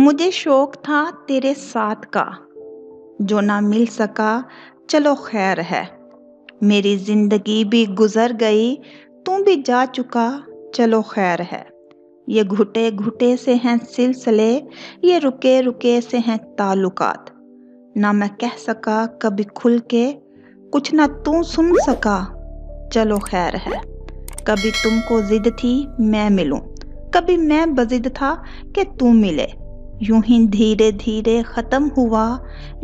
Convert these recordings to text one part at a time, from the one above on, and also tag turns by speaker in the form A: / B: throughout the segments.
A: मुझे शौक था तेरे साथ का, जो ना मिल सका, चलो खैर है। मेरी जिंदगी भी गुजर गई, तू भी जा चुका, चलो खैर है। ये घुटे घुटे से हैं सिलसिले, ये रुके रुके से हैं ताल्लुकात। ना मैं कह सका कभी खुल के, कुछ ना तू सुन सका, चलो खैर है। कभी तुमको जिद थी मैं मिलूं, कभी मैं बजिद था कि तू मिले। यूं ही धीरे धीरे खत्म हुआ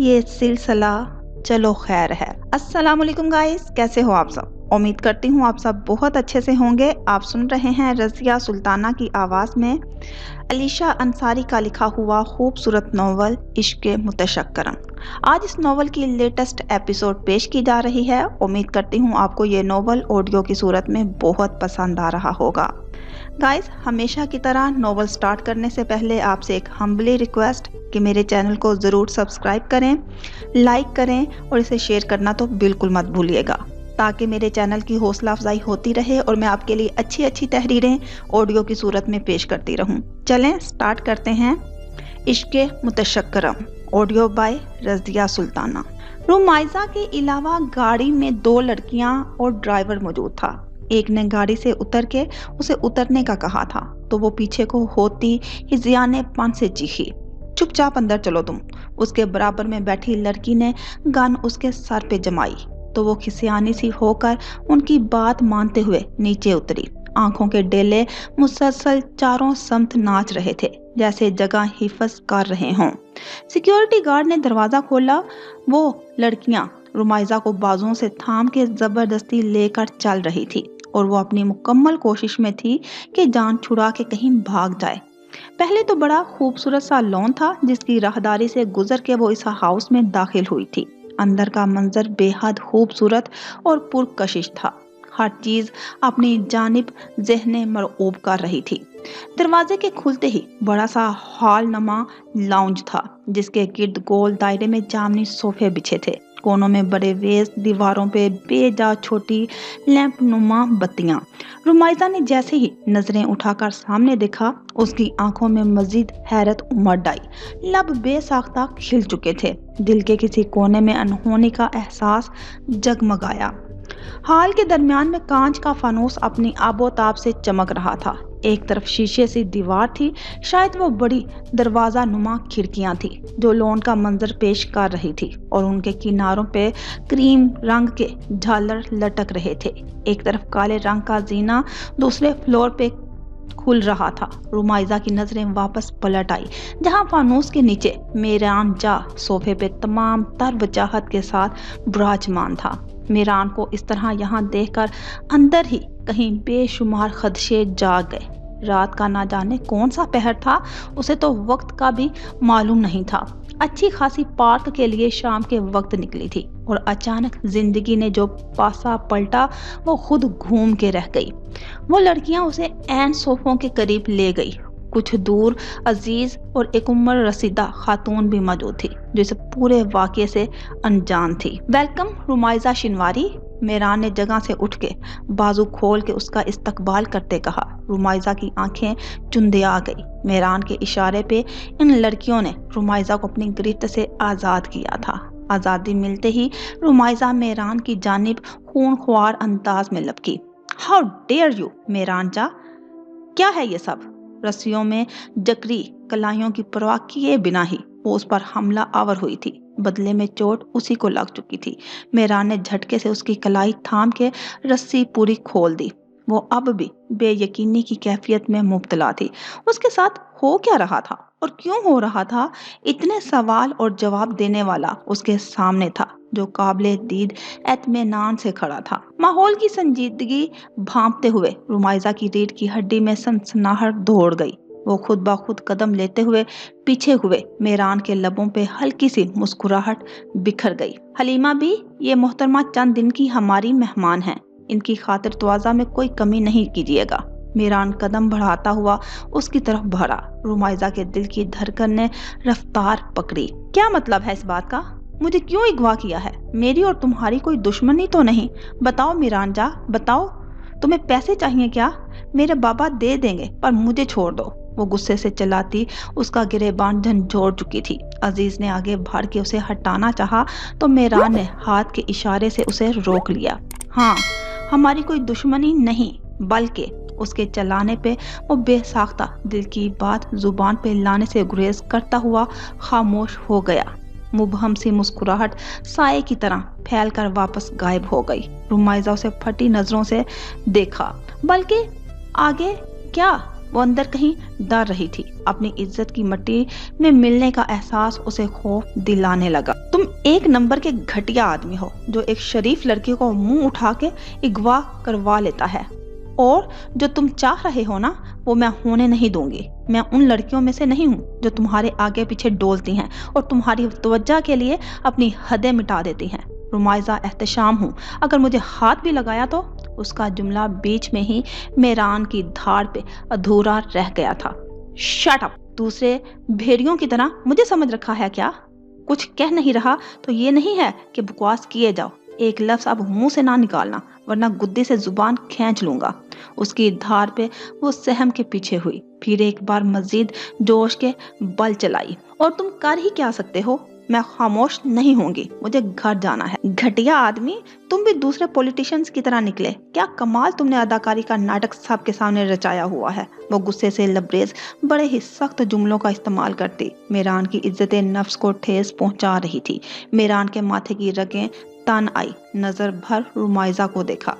A: ये सिलसिला, चलो खैर है। अस्सलाम वालेकुम गाइस, कैसे हो आप सब? उम्मीद करती हूँ आप सब बहुत अच्छे से होंगे। आप सुन रहे हैं रज़िया सुल्ताना की आवाज़ में अलीशा अंसारी का लिखा हुआ खूबसूरत नॉवल इश्क़ मुतशक्किरन। आज इस नॉवल की लेटेस्ट एपिसोड पेश की जा रही है। उम्मीद करती हूँ आपको ये नॉवल ऑडियो की सूरत में बहुत पसंद आ रहा होगा। गाइस, हमेशा की तरह नॉवल स्टार्ट करने से पहले आपसे एक हम्बली रिक्वेस्ट कि मेरे चैनल को ज़रूर सब्सक्राइब करें, लाइक करें और इसे शेयर करना तो बिल्कुल मत भूलिएगा, ताकि मेरे चैनल की हौसला अफजाई होती रहे और मैं आपके लिए अच्छी अच्छी तहरीरें ऑडियो की सूरत में पेश करती रहूं। चलें स्टार्ट करते हैं। इश्क़ मुतशक्किरन, ऑडियो बाय रज़िया सुल्ताना। रुमाइजा के अलावा गाड़ी में 2 लड़कियां और ड्राइवर मौजूद था। एक ने गाड़ी से उतर के उसे उतरने का कहा था तो वो पीछे को होती हिज़ियानेपन से चीखी, चुपचाप अंदर चलो तुम। उसके बराबर में बैठी लड़की ने गन उसके सर पे जमाई तो वो खिसियानी सी होकर उनकी बात मानते हुए नीचे उतरी। आंखों के डेले मुसलसल चारों समत नाच रहे थे, जैसे जगह हिफज कर रहे हों। सिक्योरिटी गार्ड ने दरवाजा खोला। वो लड़कियां रुमाइजा को बाजुओं से थाम के जबरदस्ती लेकर चल रही थी और वो अपनी मुकम्मल कोशिश में थी कि जान छुड़ा के कहीं भाग जाए। पहले तो बड़ा खूबसूरत सा लॉन था जिसकी राहदारी से गुजर के वो इस हाउस में दाखिल हुई थी। अंदर का मंजर बेहद खूबसूरत और पुरकशिश था। हर चीज अपनी जानिब ज़हने मरऊब कर रही थी। दरवाजे के खुलते ही बड़ा सा हॉल नमा लाउंज था, जिसके गिर्द गोल दायरे में जामनी सोफे बिछे थे। कोनों में बड़े वेस, दीवारों पे बेजा छोटी लैंप नुमा बत्तियां। रुमाइजा ने जैसे ही नजरें उठाकर सामने देखा, उसकी आंखों में मजीद हैरत उमड़ आई। लब बेसाख्ता खिल चुके थे। दिल के किसी कोने में अनहोनी का एहसास जगमगाया। हॉल के दरमियान में कांच का फानूस अपनी आबोताब से चमक रहा था। एक तरफ शीशे सी दीवार थी, शायद वो बड़ी दरवाजा नुमा खिड़कियां थी जो लॉन का मंजर पेश कर रही थी, और उनके किनारों पे क्रीम रंग के झालर लटक रहे थे। एक तरफ काले रंग का जीना दूसरे फ्लोर पे खुल रहा था। रुमाइजा की नजरें वापस पलट आई, जहां फानूस के नीचे मेरान जा सोफे पे तमाम तर वजाहत के साथ विराजमान था। मेरान को इस तरह यहाँ देखकर अंदर ही कहीं बेशुमार खदशे जाग गए। रात का ना जाने कौन सा पहर था, उसे तो वक्त का भी मालूम नहीं था। अच्छी खासी पार्क के लिए शाम के वक्त निकली थी और अचानक जिंदगी ने जो पासा पलटा वो खुद घूम के रह गई। वो लड़कियां उसे ऐन सोफों के करीब ले गई। कुछ दूर अजीज और एक उम्र रसीदा खातून भी मौजूद थी जो इस पूरे वाक़ये से अनजान थी। वेलकम रुमाइजा शिनवारी, मेरान ने जगह से उठ के बाजू खोल के उसका इस्तकबाल करते कहा। रुमाइजा की आंखें चुंदे आ गई। मेरान के इशारे पे इन लड़कियों ने रुमाइजा को अपनी गिरफ्त से आज़ाद किया था। आज़ादी मिलते ही रुमाइजा मेरान की जानिब खूनख्वार अंदाज में लपकी। हाउ डेयर यू मेरान जा, क्या है ये सब? रस्सियों में जकरी कलाइयों की परवाह किए बिना ही वो उस पर हमला आवर हुई थी। बदले में चोट उसी को लग चुकी थी। मेरान ने झटके से उसकी कलाई थाम के रस्सी पूरी खोल दी। वो अब भी बेयकीनी की कैफियत में मुब्तला थी। उसके साथ हो क्या रहा था और क्यों हो रहा था? इतने सवाल और जवाब देने वाला उसके सामने था जो काबिले दीद एतमेनान से खड़ा था। माहौल की संजीदगी भांपते हुए रुमाइजा की रीढ़ की हड्डी में सनसनाहट दौड़ गई। वो खुद ब खुद कदम लेते हुए पीछे हुए। मेरान के लबों पे हल्की सी मुस्कुराहट बिखर गई। हलीमा भी, ये मोहतरमा चंद दिन की हमारी मेहमान हैं, इनकी खातिर तवाज़ा में कोई कमी नहीं कीजिएगा। मेरान कदम बढ़ाता हुआ उसकी तरफ बढ़ा। रुमाइजा के दिल की धड़कन ने रफ्तार पकड़ी। क्या मतलब है इस बात का? मुझे क्यों अगवा किया है? मेरी और तुम्हारी कोई दुश्मनी तो नहीं? बताओ मेरान जा, बताओ। तुम्हें पैसे चाहिए क्या? मेरे बाबा दे देंगे, पर मुझे छोड़ दो। वो गुस्से से चिल्लाती उसका गिरेबान झंझोड़ चुकी थी। अजीज ने आगे बढ़ के उसे हटाना चाहा तो मेरान ने हाथ के इशारे से उसे रोक लिया। हाँ, हमारी कोई दुश्मनी नहीं, बल्कि उसके चलाने पे वो बेसाख्ता दिल की बात जुबान पे लाने से गुरेज करता हुआ खामोश हो गया। मुबहम सी मुस्कुराहट साए की तरह फैलकर वापस गायब हो गई। रुमाइजा उसे फटी नजरों से देखा, बल्कि आगे क्या, वो अंदर कहीं डर रही थी। अपनी इज्जत की मिट्टी में मिलने का एहसास उसे खौफ दिलाने लगा। तुम एक नंबर के घटिया आदमी हो जो एक शरीफ लड़की को मुंह उठा के अगवा करवा लेता है, और जो तुम चाह रहे हो ना, वो मैं होने नहीं दूंगी। मैं उन लड़कियों में से नहीं हूँ जो तुम्हारे आगे पीछे डोलती हैं और तुम्हारी तवज्जो के लिए अपनी हदें मिटा देती हैं। रुमाइजा एहतशाम हूँ, अगर मुझे हाथ भी लगाया तो। उसका जुमला बीच में ही मेरान की धाड़ पे अधूरा रह गया था। Shut up! दूसरे भेड़ियों की तरह मुझे समझ रखा है क्या? कुछ कह नहीं रहा तो ये नहीं है कि बकवास किए जाओ। एक लफ्ज अब मुंह से ना निकालना, वरना गुद्दी से जुबान खींच लूंगा। उसकी धार पे वो सहम के पीछे हुई, फिर एक बार मजीद जोश के बल चलाई। और तुम कर ही क्या सकते हो? मैं खामोश नहीं होंगी, मुझे घर जाना है। घटिया आदमी, तुम भी दूसरे पॉलिटिशियंस की तरह निकले। क्या कमाल तुमने अदाकारी का नाटक सबके सामने रचाया हुआ है। वो गुस्से से लबरेज बड़े ही सख्त जुमलों का इस्तेमाल करती मेरान की इज्जत नफ्स को ठेस पहुंचा रही थी। मेरान के माथे की रगें तन आई, नजर भर रुमाइजा को देखा।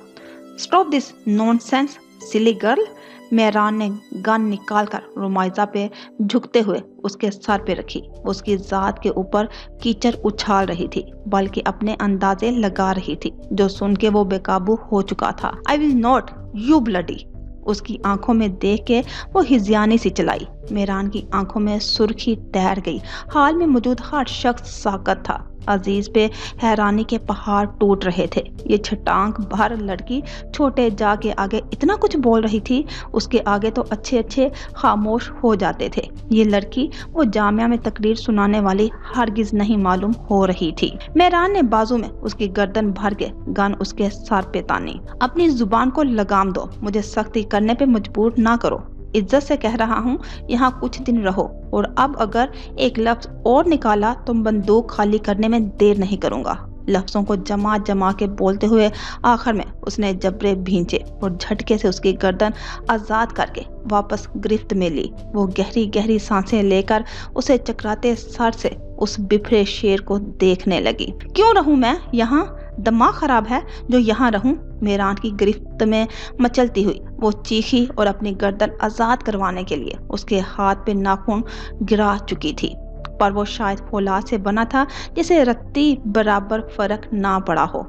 A: Stop this nonsense silly girl. Mehran ने गन निकालकर रुमाइजा पे झुकते हुए उसके सर पे रखी। उसकी जात के ऊपर कीचड़ उछाल रही थी, बल्कि अपने अंदाजे लगा रही थी, जो सुन के वो बेकाबू हो चुका था। I will not, you bloody. उसकी आंखों में देख के वो हिजियानी सी चलाई। मेरान की आंखों में सुर्खी तैर गई। हाल में मौजूद हर शख्स साकत था। अजीज पे हैरानी के पहाड़ टूट रहे थे। ये छटांक भर लड़की छोटे जा के आगे इतना कुछ बोल रही थी, उसके आगे तो अच्छे अच्छे खामोश हो जाते थे। ये लड़की वो जामिया में तकरीर सुनाने वाली हरगिज नहीं मालूम हो रही थी। मेरान ने बाजू में उसकी गर्दन भर के गन उसके सर पे तानी। अपनी जुबान को लगाम दो, मुझे सख्ती करने पे मजबूर ना करो। इज्जत से कह रहा हूँ, यहाँ कुछ दिन रहो, और अब अगर एक लफ्ज और निकाला तो बंदूक खाली करने में देर नहीं करूंगा। लफ्जों को जमा जमा के बोलते हुए आखिर में उसने जबरे भींचे और झटके से उसकी गर्दन आजाद करके वापस गिरफ्त में ली। वो गहरी गहरी सांसें लेकर उसे चकराते सर से उस बिफरे शेर को देखने लगी। क्यों रहूं मैं यहाँ? दिमाग खराब है जो यहाँ रहूं? मेरान की गिरफ्त में मचलती हुई वो चीखी और अपनी गर्दन आजाद करवाने के लिए उसके हाथ पे नाखून गिरा चुकी थी, पर वो शायद फौलाद से बना था जिसे रत्ती बराबर फर्क ना पड़ा हो।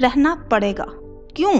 A: रहना पड़ेगा। क्यों?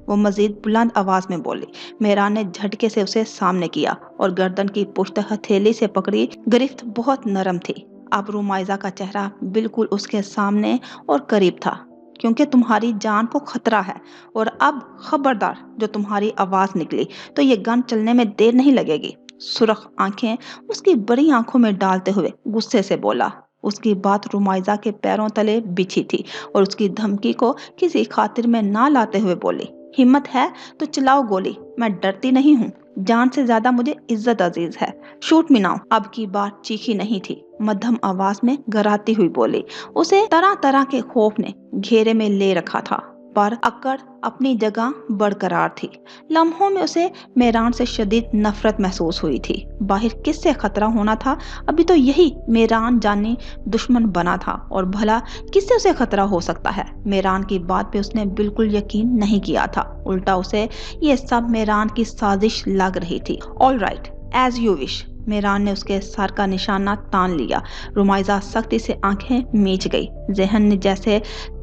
A: वो मजीद बुलंद आवाज में बोली। मेरान ने झटके से उसे सामने किया और गर्दन की पुश्त हथेली से पकड़ी। गिरफ्त बहुत नरम थी। अब रुमाइजा का चेहरा बिल्कुल उसके सामने और करीब था, क्योंकि तुम्हारी जान को खतरा है। और अब खबरदार, जो तुम्हारी आवाज निकली तो ये गन चलने में देर नहीं लगेगी। सुर्ख आंखें उसकी बड़ी आंखों में डालते हुए गुस्से से बोला। उसकी बात रुमाइजा के पैरों तले बिछी थी और उसकी धमकी को किसी खातिर में ना लाते हुए बोली, हिम्मत है तो चलाओ गोली, मैं डरती नहीं हूँ। जान से ज्यादा मुझे इज्जत अजीज है। Shoot me now. अब की बात चीखी नहीं थी, मध्यम आवाज में गराती हुई बोली। उसे तरह तरह के खौफ ने घेरे में ले रखा था, पर अकड़ अपनी जगह बरकरार थी। लम्हों में उसे मेरान से शदीद नफरत महसूस हुई थी। बाहर किससे खतरा होना था? अभी तो यही मेरान जानी दुश्मन बना था, और भला किससे उसे खतरा हो सकता है? मेरान की बात पे उसने बिल्कुल यकीन नहीं किया था। उल्टा उसे ये सब मेरान की साजिश लग रही थी। All right, as you wish. Meeran ने उसके सर का निशाना तान लिया। रुमाइजा सख्ती से आंखें मीच गई। जहन ने जैसे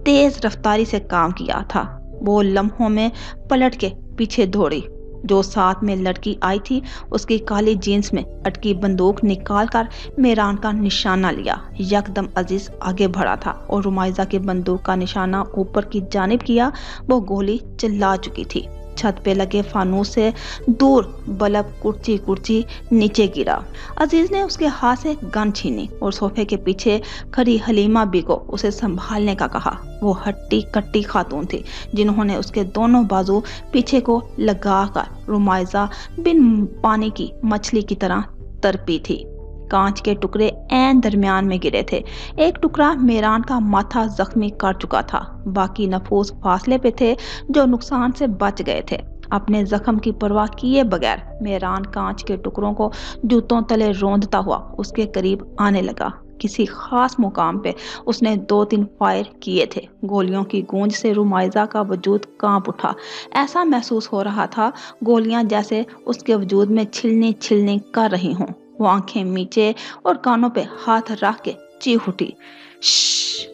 A: तेज रफ्तारी से काम किया था। वो लम्हों में पलट के पीछे दौड़ी। जो साथ में लड़की आई थी उसकी काली जीन्स में अटकी बंदूक निकालकर मेरान का निशाना लिया। यकदम अजीज आगे बढ़ा था और रुमाइजा की बंदूक का निशाना ऊपर की जानिब किया। वो गोली चला चुकी थी। छत पे लगे फानूस से दूर बल्ब कुर्ची कुर्ची नीचे गिरा। अजीज ने उसके हाथ से गन छीनी और सोफे के पीछे खड़ी हलीमा बी को उसे संभालने का कहा। वो हट्टी कट्टी खातून थी जिन्होंने उसके दोनों बाजू पीछे को लगाकर रुमाइजा बिन पानी की मछली की तरह तड़पी थी। कांच के टुकड़े ऐन दरमियान में गिरे थे। एक टुकड़ा मेरान का माथा जख्मी कर चुका था, बाकी नफूस फासले पे थे जो नुकसान से बच गए थे। अपने जख्म की परवाह किए बगैर मेरान कांच के टुकड़ों को जूतों तले रोंदता हुआ उसके करीब आने लगा। किसी खास मुकाम पे उसने 2-3 फायर किए थे। गोलियों की गूंज से रुमाइजा का वजूद कांप उठा। ऐसा महसूस हो रहा था गोलियां जैसे उसके वजूद में छिलनी छिलनी कर रही हों। वो आंखें मीचे और कानों पे हाथ रख के चीख उठी, श्श,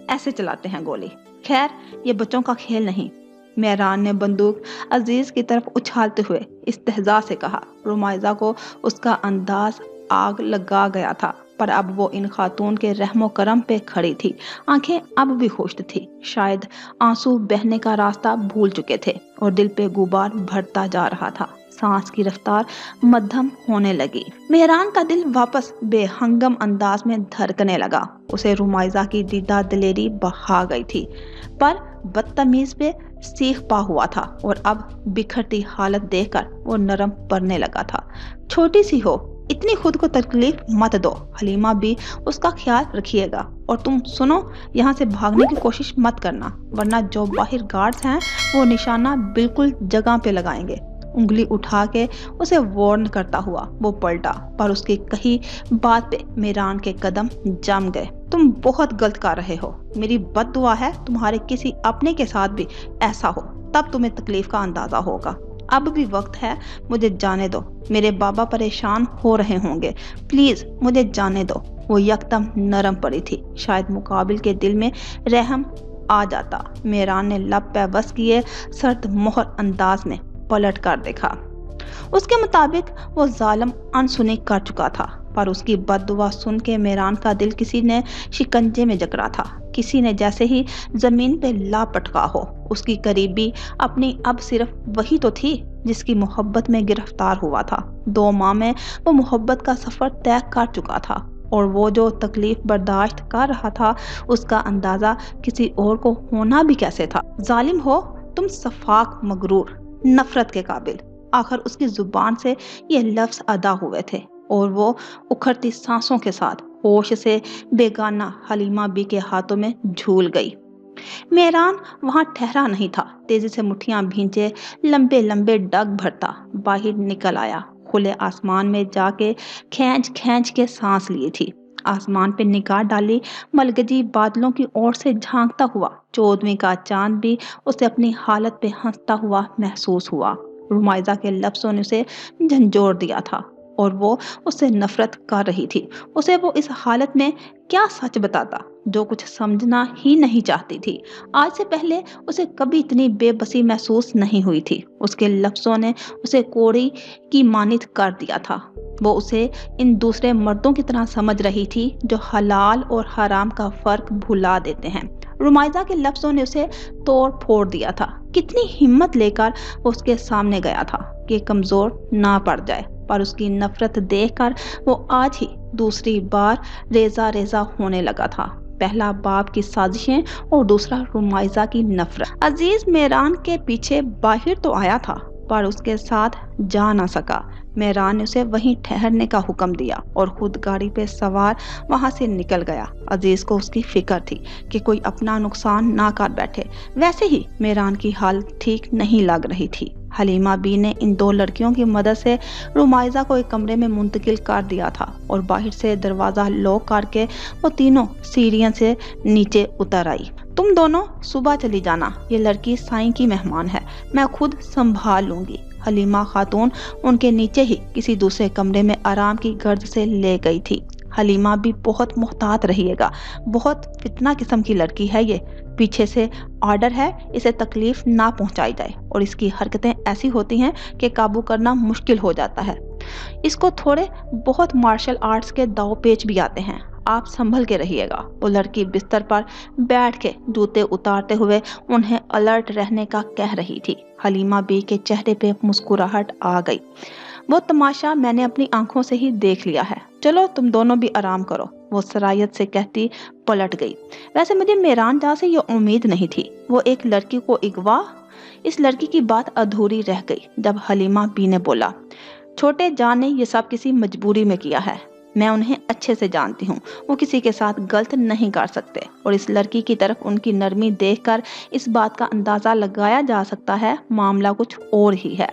A: ऐसे चलाते हैं गोली। खैर, ये बच्चों का खेल नहीं। मेहरान ने बंदूक अजीज की तरफ उछालते हुए इस्तेहजा से कहा। रुमाइजा को उसका अंदाज आग लगा गया था, पर अब वो इन खातून के रहमो करम पे खड़ी थी। आंखें अब भी खुश्क थी, शायद आंसू बहने का रास्ता भूल चुके थे और दिल पे गुबार भरता जा रहा था। सांस की रफ्तार मध्यम होने लगी। मेहरान का दिल वापस बेहंगम अंदाज में धड़कने लगा। उसे रुमाइजा की दीदा दिलेरी बहा गई थी, पर बदतमीज पे सीख पा हुआ था और अब बिखरती हालत देखकर वो नरम पड़ने लगा था। छोटी सी हो, इतनी खुद को तकलीफ मत दो। हलीमा भी उसका ख्याल रखिएगा। और तुम सुनो, यहाँ से भागने की कोशिश मत करना, वरना जो बाहर गार्ड्स हैं वो निशाना बिल्कुल जगह पे लगाएंगे। उंगली उठा के उसे वार्न करता हुआ वो पलटा, पर उसकी कही बात पे मेरान के कदम जम गए। तुम बहुत गलत कर रहे हो। मेरी बद्दुआ है तुम्हारे किसी अपने के साथ भी ऐसा हो, तब तुम्हें तकलीफ का अंदाजा होगा। अब भी वक्त है, मुझे जाने दो। मेरे बाबा परेशान हो रहे होंगे, प्लीज मुझे जाने दो। वो यकदम नरम पड़ी थी। शायद मुकाबिल के दिल में रहम आ जाता। मेरान ने लब पे बस किए सर्द मोहर अंदाज में पलट कर देखा। उसके मुताबिक वो जालिम अनसुनी कर चुका था, पर उसकी बददुआ सुन के मेरान का दिल किसी ने शिकंजे में जकड़ा था। किसी ने जैसे ही जमीन पे ला पटका हो। उसकी करीबी अपनी अब सिर्फ वही तो थी जिसकी मोहब्बत में गिरफ्तार हुआ था। 2 माह में वो मोहब्बत का सफर तय कर चुका था और वो जो तकलीफ बर्दाश्त कर रहा था उसका अंदाजा किसी और को होना भी कैसे था। जालिम हो तुम, सफाक, मगरूर, नफरत के काबिल। आखिर उसकी जुबान से ये लफ्ज अदा हुए थे और वो उखड़ती सांसों के साथ होश से बेगाना हलीमा बी के हाथों में झूल गई। मेहरान वहां ठहरा नहीं था। तेजी से मुट्ठियां भींचे लंबे लंबे डग भरता बाहर निकल आया। खुले आसमान में जाके खींच खींच के सांस लिए थी। आसमान पे निगाह डाली, मलगजी बादलों की ओर से झांकता हुआ 14वीं का चांद भी उसे अपनी हालत पे हंसता हुआ महसूस हुआ। रुमाइजा के लफ्जों ने उसे झंझोर दिया था और वो उससे नफरत कर रही थी। उसे वो इस हालत में क्या सच बताता जो कुछ समझना ही नहीं चाहती थी। आज से पहले उसे कभी इतनी बेबसी महसूस नहीं हुई थी। उसके लफ्जों ने उसे कोड़ी की मानित कर दिया था। वो उसे इन दूसरे मर्दों की तरह समझ रही थी जो हलाल और हराम का फर्क भुला देते हैं। रुमाइजा के लफ्जों ने उसे तोड़ फोड़ दिया था। कितनी हिम्मत लेकर वो उसके सामने गया था कि कमजोर ना पड़ जाए, पर उसकी नफरत देखकर वो आज ही दूसरी बार रेजा रेजा होने लगा था। पहला बाप की साजिशें और दूसरा रुमाइजा की नफरत। अजीज मेहरान के पीछे बाहर तो आया था, पर उसके साथ जा ना सका। मेहरान ने उसे वहीं ठहरने का हुक्म दिया और खुद गाड़ी पे सवार वहां से निकल गया। अजीज को उसकी फिक्र थी कि कोई अपना नुकसान ना कर बैठे। वैसे ही मेहरान की हालत ठीक नहीं लग रही थी। हलीमा बी ने इन 2 लड़कियों की मदद से रुमाइजा को एक कमरे में मुंतकिल कर दिया था और बाहर से दरवाजा लॉक करके वो तीनों सीढ़ियों से नीचे उतर आई। तुम दोनों सुबह चली जाना, ये लड़की साईं की मेहमान है, मैं खुद संभाल लूंगी। हलीमा खातून उनके नीचे ही किसी दूसरे कमरे में आराम की गर्द से ले गई थी। हलीमा भी बहुत मुहतात रहिएगा, बहुत फितना किस्म की लड़की है ये। पीछे से ऑर्डर है इसे तकलीफ ना पहुंचाई जाए और इसकी हरकतें ऐसी होती हैं कि काबू करना मुश्किल हो जाता है। इसको थोड़े बहुत मार्शल आर्ट्स के दाव पेच भी आते हैं। आप संभल के रहिएगा। वो लड़की बिस्तर पर बैठ के जूते उतारते हुए उन्हें अलर्ट रहने का कह रही थी। हलीमा बी के चेहरे पे मुस्कुराहट आ गई। वो तमाशा मैंने अपनी आंखों से ही देख लिया है, चलो तुम दोनों भी आराम करो, वो सरायत से कहती पलट गई। वैसे मुझे मेहरान जहाँ से ये उम्मीद नहीं थी, वो एक लड़की को अगवा। इस लड़की की बात अधूरी रह गई जब हलीमा बी ने बोला, छोटे जान ने ये सब किसी मजबूरी में किया है, मैं उन्हें अच्छे से जानती हूँ, वो किसी के साथ गलत नहीं कर सकते। और इस लड़की की तरफ उनकी नरमी देखकर इस बात का अंदाजा लगाया जा सकता है मामला कुछ और ही है।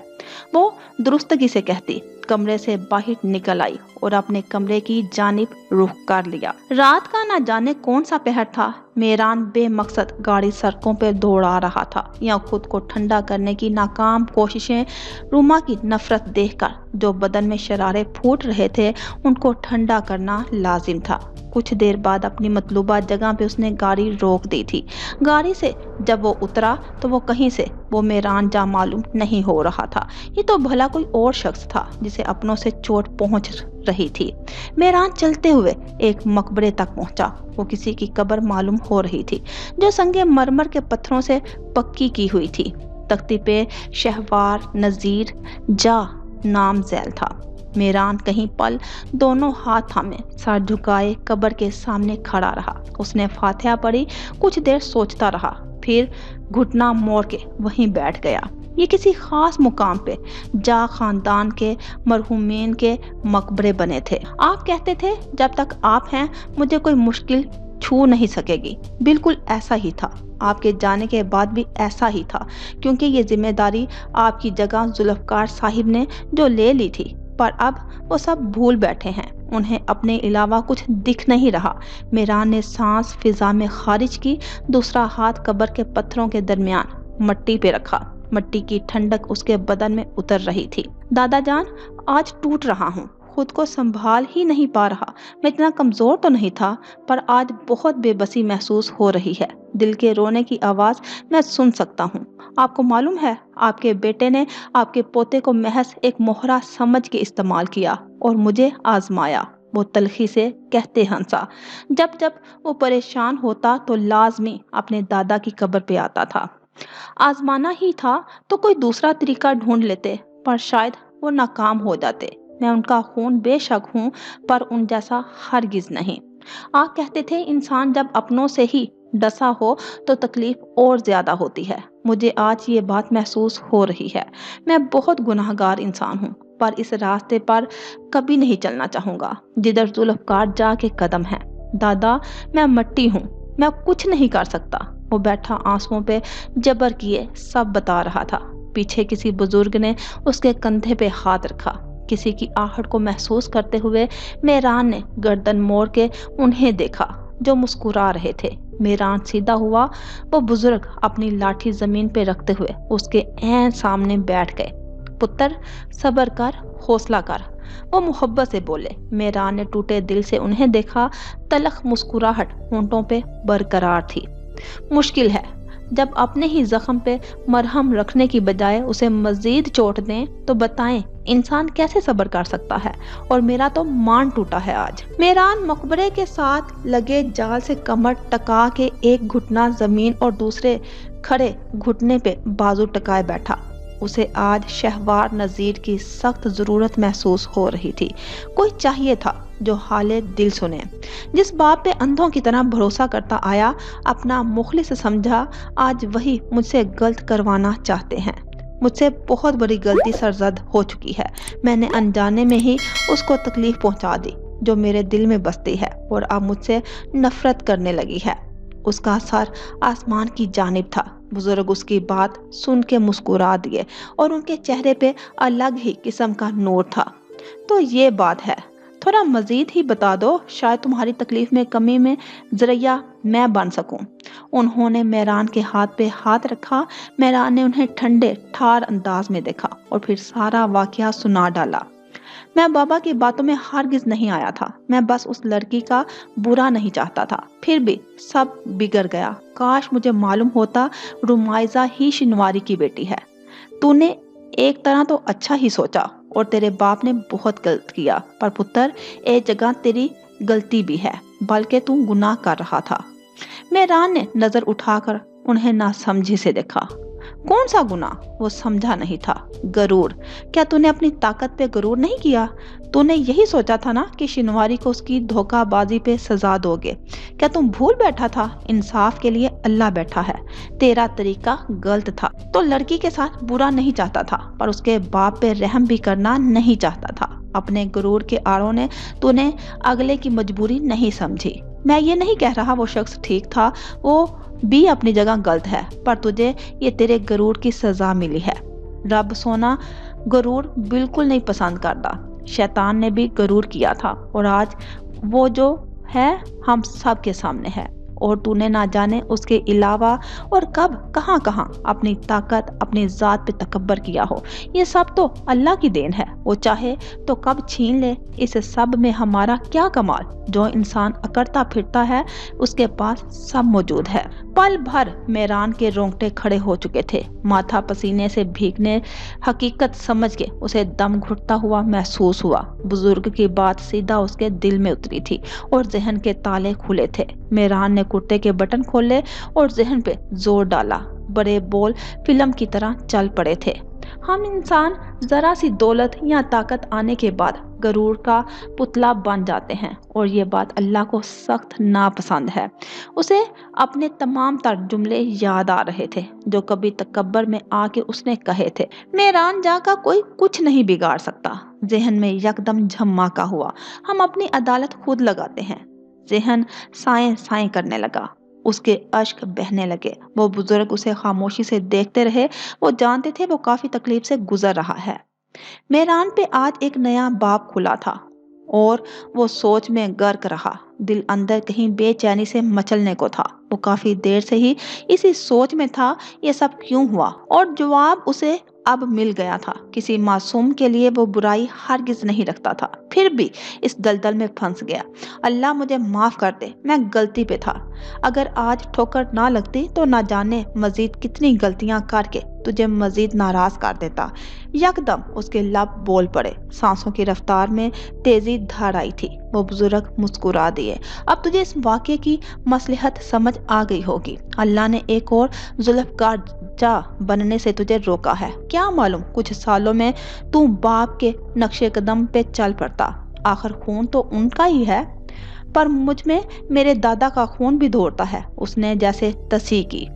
A: वो दुरुस्तगी से कहती कमरे से बाहर निकल आई और अपने कमरे की जानिब रुख कर लिया। रात का ना जाने कौन सा पहर था, मेहरान बेमकसद गाड़ी सड़कों पर दौड़ा रहा था या खुद को ठंडा करने की नाकाम कोशिशें। रूमा की नफरत देखकर जो बदन में शरारे फूट रहे थे उनको ठंडा करना लाजिम था। कुछ देर बाद अपनी मतलूबा जगह पे उसने गाड़ी रोक दी थी। गाड़ी से जब वो उतरा तो वो कहीं से वो मेहरान जा मालूम नहीं हो रहा था, ये तो भला कोई और शख्स था जिसे अपनों से चोट पहुंच रही थी। मेहरान चलते हुए एक मकबरे तक पहुंचा। वो किसी की कब्र मालूम हो रही थी जो संगे मरमर के पत्थरों से पक्की की हुई थी। तख्ती पे शहवार नजीर जा नाम झैल था। मेहरान कहीं पल दोनों हाथ थामे सर झुकाए कब्र के सामने खड़ा रहा। उसने फातिहा पढ़ी, कुछ देर सोचता रहा, फिर घुटना मोड़ के वहीं बैठ गया। ये किसी खास मुकाम पे जा खानदान के मरहूमीन के मकबरे बने थे। आप कहते थे जब तक आप हैं मुझे कोई मुश्किल छू नहीं सकेगी। बिल्कुल ऐसा ही था, आपके जाने के बाद भी ऐसा ही था, क्योंकि ये जिम्मेदारी आपकी जगह जुल्फकार साहिब ने जो ले ली थी, पर अब वो सब भूल बैठे हैं, उन्हें अपने अलावा कुछ दिख नहीं रहा। मेहरान ने सांस फिजा में खारिज की, दूसरा हाथ कब्र के पत्थरों के दरमियान मट्टी पे रखा। मट्टी की ठंडक उसके बदन में उतर रही थी। दादा जान, आज टूट रहा हूँ, खुद को संभाल ही नहीं पा रहा। मैं इतना कमजोर तो नहीं था, पर आज बहुत बेबसी महसूस हो रही है। दिल के रोने की आवाज मैं सुन सकता हूँ। आपको मालूम है, आपके बेटे ने आपके पोते को महज एक मोहरा समझ के इस्तेमाल किया और मुझे आजमाया, वो तलखी से कहते हंसा। जब जब वो परेशान होता तो लाजमी अपने दादा की कब्र पे आता था। आजमाना ही था तो कोई दूसरा तरीका ढूंढ लेते, पर शायद वो नाकाम हो जाते। मैं उनका खून बेशक हूँ, पर उन जैसा हरगिज नहीं। आप कहते थे इंसान जब अपनों से ही डसा हो तो तकलीफ और ज्यादा होती है। मुझे आज ये बात महसूस हो रही है। मैं बहुत गुनाहगार इंसान हूँ, पर इस रास्ते पर कभी नहीं चलना चाहूंगा जिधर जुल्फकार जा के कदम है। दादा, मैं मट्टी हूँ, मैं कुछ नहीं कर सकता। वो बैठा आंसुओं पे जबर किए सब बता रहा था। पीछे किसी बुजुर्ग ने उसके कंधे पे हाथ रखा। किसी की आहट को महसूस करते हुए मेहरान ने गर्दन मोड़ के उन्हें देखा जो मुस्कुरा रहे थे। मेहरान सीधा हुआ। वो बुजुर्ग अपनी लाठी जमीन पे रखते हुए उसके ऐन सामने बैठ गए। पुत्र, सब्र कर, हौसला कर, वो मोहब्बत से बोले। मेहरान ने टूटे दिल से उन्हें देखा। तलख मुस्कुराहट होंठों पे बरकरार थी। मुश्किल है जब अपने ही जख्म पे मरहम रखने की बजाय उसे मजीद चोट दें, तो बताएं इंसान कैसे सब्र कर सकता है। और मेरा तो मान टूटा है आज। मेहरान मकबरे के साथ लगे जाल से कमर टका के एक घुटना जमीन और दूसरे खड़े घुटने पे बाजू टकाए बैठा। उसे आज शहवार नजीर की सख्त जरूरत महसूस हो रही थी। कोई चाहिए था जो हाले दिल सुने। जिस बाप पे अंधों की तरह भरोसा करता आया, अपना मुखलिस समझा, आज वही मुझसे गलत करवाना चाहते हैं। मुझसे बहुत बड़ी गलती सरजद हो चुकी है। मैंने अनजाने में ही उसको तकलीफ पहुंचा दी जो मेरे दिल में बसती है, और अब मुझसे नफरत करने लगी है। उसका सर आसमान की जानिब था। बुजुर्ग उसकी बात सुन के मुस्कुरा दिए और उनके चेहरे पे अलग ही किस्म का नूर था। तो ये बात है, थोड़ा मजीद ही बता दो, शायद तुम्हारी तकलीफ में कमी में जरिया मैं बन सकूं। उन्होंने मेहरान के हाथ पे हाथ रखा। मेहरान ने उन्हें ठंडे ठार अंदाज में देखा और फिर सारा वाकया सुना डाला। मैं बाबा की बातों में हरगिज नहीं आया था। मैं बस उस लड़की का बुरा नहीं चाहता था। फिर भी सब बिगड़ गया। काश मुझे मालूम होता रुमाइजा ही शिनवारी की बेटी है। तूने एक तरह तो अच्छा ही सोचा और तेरे बाप ने बहुत गलत किया, पर पुत्र एक जगह तेरी गलती भी है। बल्कि तू गुनाह कर रहा था। मेहरान ने नजर उठाकर उन्हें नासमझी से देखा। कौन सा गुनाह? वो समझा नहीं था। गरूर। क्या तूने अपनी ताकत पे गरूर नहीं किया? तूने यही सोचा था ना कि शिनवारी को उसकी धोखाबाजी पे सजा दोगे। क्या तुम भूल बैठा था? इंसाफ के लिए अल्लाह बैठा है। तेरा तरीका गलत था। तो लड़की के साथ बुरा नहीं चाहता था, पर उसके बाप पे रहम भी करना नहीं चाहता था। अपने गरूर के आड़ों ने तूने अगले की मजबूरी नहीं समझी। मैं ये नहीं कह रहा वो शख्स ठीक था, वो भी अपनी जगह गलत है, पर तुझे ये तेरे गरूर की सजा मिली है। रब सोना गरूर बिल्कुल नहीं पसंद करता। शैतान ने भी गरूर किया था और आज वो जो है हम सब के सामने है, और तूने ना जाने उसके अलावा और कब कहां कहां अपनी ताकत अपनी जात पे तकब्बर किया हो। ये सब तो अल्लाह की देन है, वो चाहे तो कब छीन ले। इस सब में हमारा क्या कमाल? जो इंसान अकड़ता फिरता है उसके पास सब मौजूद है। पल भर मेहरान के रोंगटे खड़े हो चुके थे, माथा पसीने से भीगने। हकीकत समझ के उसे दम घुटता हुआ महसूस हुआ। बुजुर्ग की बात सीधा उसके दिल में उतरी थी और जहन के ताले खुले थे। मेहरान ने कुर्ते के बटन खोले और जहन पे जोर डाला। बड़े बोल फिल्म की तरह चल पड़े थे। हम इंसान जरा सी दौलत या ताकत आने के बाद गरूर का पुतला बन जाते हैं, और ये बात अल्लाह को सख्त नापसंद है। उसे अपने तमाम तर जुमले याद आ रहे थे जो कभी तकब्बर में आके उसने कहे थे। मेहरान जा का कोई कुछ नहीं बिगाड़ सकता। जहन में यकदम झमाका हुआ। हम अपनी अदालत खुद लगाते हैं। जहन साएं साएं करने लगा। उसके अश्क बहने लगे। वो बुजुर्ग उसे खामोशी से देखते रहे। वो जानते थे वो काफी तकलीफ से गुजर रहा है। मेहरान पे आज एक नया बाब खुला था और वो सोच में गर्क रहा। दिल अंदर कहीं बेचैनी से मचलने को था। वो काफी देर से ही इसी सोच में था, ये सब क्यों हुआ? और जवाब उसे अब मिल गया था। किसी मासूम के लिए वो बुराई हरगिज नहीं रखता था, फिर भी इस दलदल में फंस गया। अल्लाह मुझे माफ कर दे, मैं गलती पे था। अगर आज ठोकर ना लगती तो ना जाने मजीद कितनी गलतियां करके तुझे मजीद नाराज कर देता। यकदम उसके लब बोल पड़े। सांसों की रफ्तार में तेजी धार आई थी। वो बुजुर्ग मुस्कुरा दिए। अब तुझे इस वाक़े की मसलहत समझ आ गई होगी। अल्लाह ने एक और जुल्फकार जा बनने से तुझे रोका है। क्या मालूम कुछ सालों में तू बाप के नक्शे कदम पे चल पड़ता। आखिर खून तो उनका ही है, पर मुझ में मेरे दादा का खून भी दौड़ता है। उसने जैसे तसी की।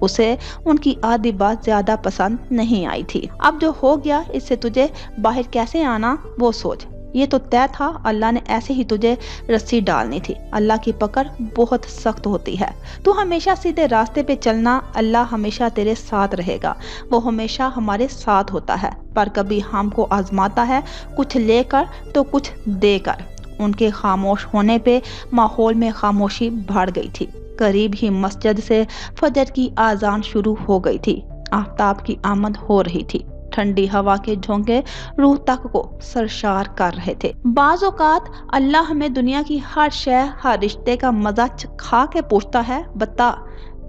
A: उसे उनकी आधी बात ज्यादा पसंद नहीं आई थी। अब जो हो गया इससे तुझे बाहर कैसे आना वो सोच। ये तो तय था, अल्लाह ने ऐसे ही तुझे रस्सी डालनी थी। अल्लाह की पकड़ बहुत सख्त होती है। तू हमेशा सीधे रास्ते पे चलना, अल्लाह हमेशा तेरे साथ रहेगा। वो हमेशा हमारे साथ होता है, पर कभी हमको आजमाता है, कुछ लेकर तो कुछ देकर। उनके खामोश होने पे माहौल में खामोशी बढ़ गई थी। करीब ही मस्जिद से फजर की आजान शुरू हो गई थी। आफताब की आमद हो रही थी। ठंडी हवा के झोंके रूह तक को सरशार कर रहे थे। बाज़ औक़ात अल्लाह हमें दुनिया की हर शय हर रिश्ते का मजा खा के पूछता है, बता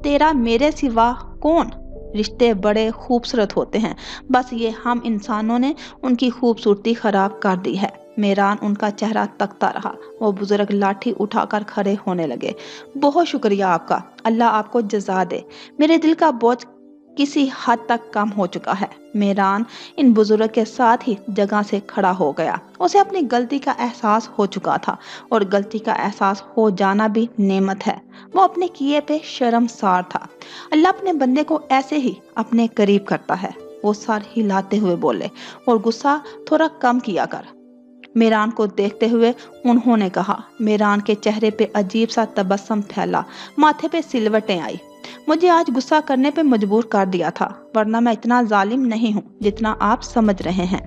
A: तेरा मेरे सिवा कौन? रिश्ते बड़े खूबसूरत होते हैं, बस ये हम इंसानों ने उनकी खूबसूरती खराब कर दी है। मेहरान उनका चेहरा तकता रहा। वो बुजुर्ग लाठी उठाकर खड़े होने लगे। बहुत शुक्रिया आपका, अल्लाह आपको जज़ा दे। मेरे दिल का बोझ किसी हद तक कम हो चुका है। मेहरान इन बुजुर्ग के साथ ही जगह से खड़ा हो गया। उसे अपनी गलती का एहसास हो चुका था, और गलती का एहसास हो जाना भी नेमत है। वो अपने किए पे शर्मसार था। अल्लाह अपने बंदे को ऐसे ही अपने करीब करता है। वो सर हिलाते हुए बोले, और गुस्सा थोड़ा कम किया कर। मेहरान को देखते हुए उन्होंने कहा। मेहरान के चेहरे पे अजीब सा तबस्सुम फैला, माथे पे सिलवटें आई। मुझे आज गुस्सा करने पे मजबूर कर दिया था, वरना मैं इतना जालिम नहीं हूँ जितना आप समझ रहे हैं।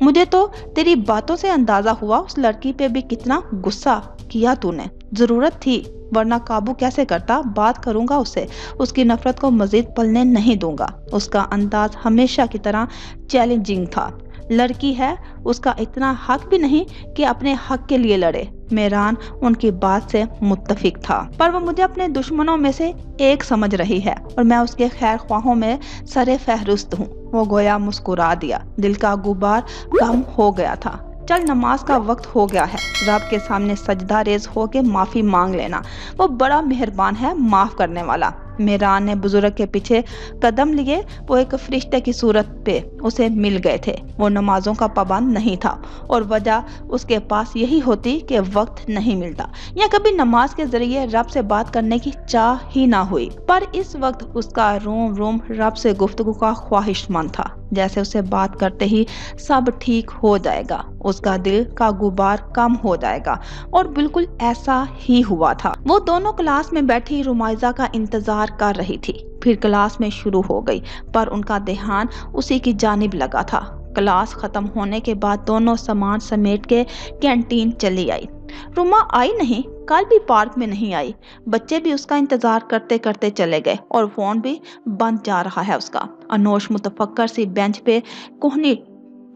A: मुझे तो तेरी बातों से अंदाजा हुआ उस लड़की पे भी कितना गुस्सा किया तूने। जरूरत थी, वरना काबू कैसे करता। बात करूंगा उससे, उसकी नफरत को मजीद पलने नहीं दूंगा। उसका अंदाज हमेशा की तरह चैलेंजिंग था। लड़की है, उसका इतना हक भी नहीं कि अपने हक के लिए लड़े। मेहरान उनकी बात से मुत्तफिक था, पर वो मुझे अपने दुश्मनों में से एक समझ रही है, और मैं उसके खैर ख्वाहों में सरे फहरिस्त हूँ। वो गोया मुस्कुरा दिया। दिल का गुबार कम हो गया था। चल नमाज का वक्त हो गया है, रब के सामने सजदा रेज हो के माफ़ी मांग लेना, वो बड़ा मेहरबान है, माफ़ करने वाला। मेहरान ने बुजुर्ग के पीछे कदम लिए। वो एक फरिश्ते की सूरत पे उसे मिल गए थे। वो नमाजों का पाबंद नहीं था और वजह उसके पास यही होती कि वक्त नहीं मिलता या कभी नमाज के जरिए रब से बात करने की चाह ही ना हुई। पर इस वक्त उसका रोम रोम रब से गुफ्तगू का ख्वाहिशमंद था, जैसे उसे बात करते ही सब ठीक हो जाएगा, उसका दिल का गुबार कम हो जाएगा। और बिल्कुल ऐसा ही हुआ था। वो दोनों क्लास में बैठी रुमाइजा का इंतजार कर रही थी। फिर क्लास में शुरू हो गई, पर उनका ध्यान उसी की जानिब लगा था। क्लास खत्म होने के बाद दोनों सामान समेट के कैंटीन चली आई। रुमा आई नहीं, कल भी पार्क में नहीं आई। बच्चे भी उसका इंतजार करते करते चले गए और फोन भी बंद जा रहा है उसका। अनोश मुतफक्कर सी बेंच पे कोहनी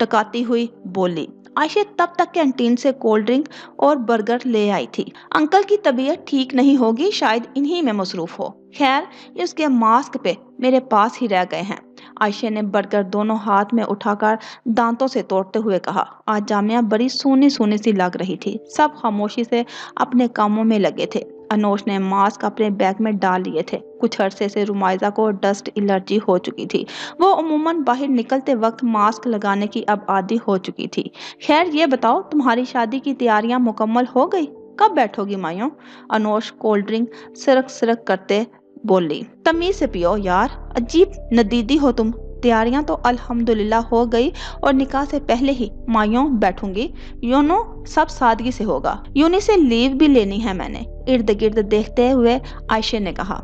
A: टकाती हुई बोली। आयशा तब तक कैंटीन से कोल्ड ड्रिंक और बर्गर ले आई थी। अंकल की तबीयत ठीक नहीं होगी, शायद इन्हीं में मसरूफ हो। खैर, ये उसके मास्क पे मेरे पास ही रह गए हैं। आयशा ने बर्गर दोनों हाथ में उठाकर दांतों से तोड़ते हुए कहा। आज जामिया बड़ी सूनी सूनी सी लग रही थी। सब खामोशी से अपने कामों में लगे थे। अनोश ने मास्क अपने बैग में डाल लिए थे। कुछ अरसे से रुमाइजा को डस्ट एलर्जी हो चुकी थी। वो अमूमन बाहर निकलते वक्त मास्क लगाने की अब आदी हो चुकी थी। खैर, ये बताओ, तुम्हारी शादी की तैयारियां मुकम्मल हो गई? कब बैठोगी मायूं? अनोश कोल्ड ड्रिंक सिरक सिरक करते बोली। तमीज से पियो यार, अजीब नदीदी हो तुम। तैयारियां तो अल्हम्दुलिल्लाह हो गई और निकाह से पहले ही मायूं बैठूंगी। यूनो सब सादगी से होगा। यूनी से लीव भी लेनी है मैंने। इर्द गिर्द देखते हुए आयशा ने कहा।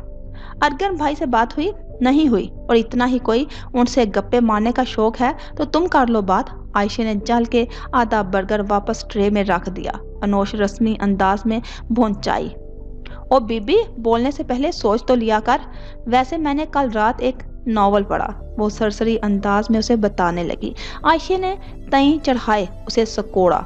A: अर्गन भाई से बात हुई? नहीं हुई, और इतना ही कोई उनसे गप्पे मारने का शौक है तो तुम कर लो बात। आयशा ने जल के आधा बर्गर वापस ट्रे में रख दिया। अनोश रस्मी अंदाज में भौंचाई। ओ बीबी, बोलने से पहले सोच तो लिया कर। वैसे मैंने कल रात एक नॉवल पढ़ा, वो सरसरी अंदाज में उसे बताने लगी। आयशा ने तई चढ़ाए उसे सकोड़ा।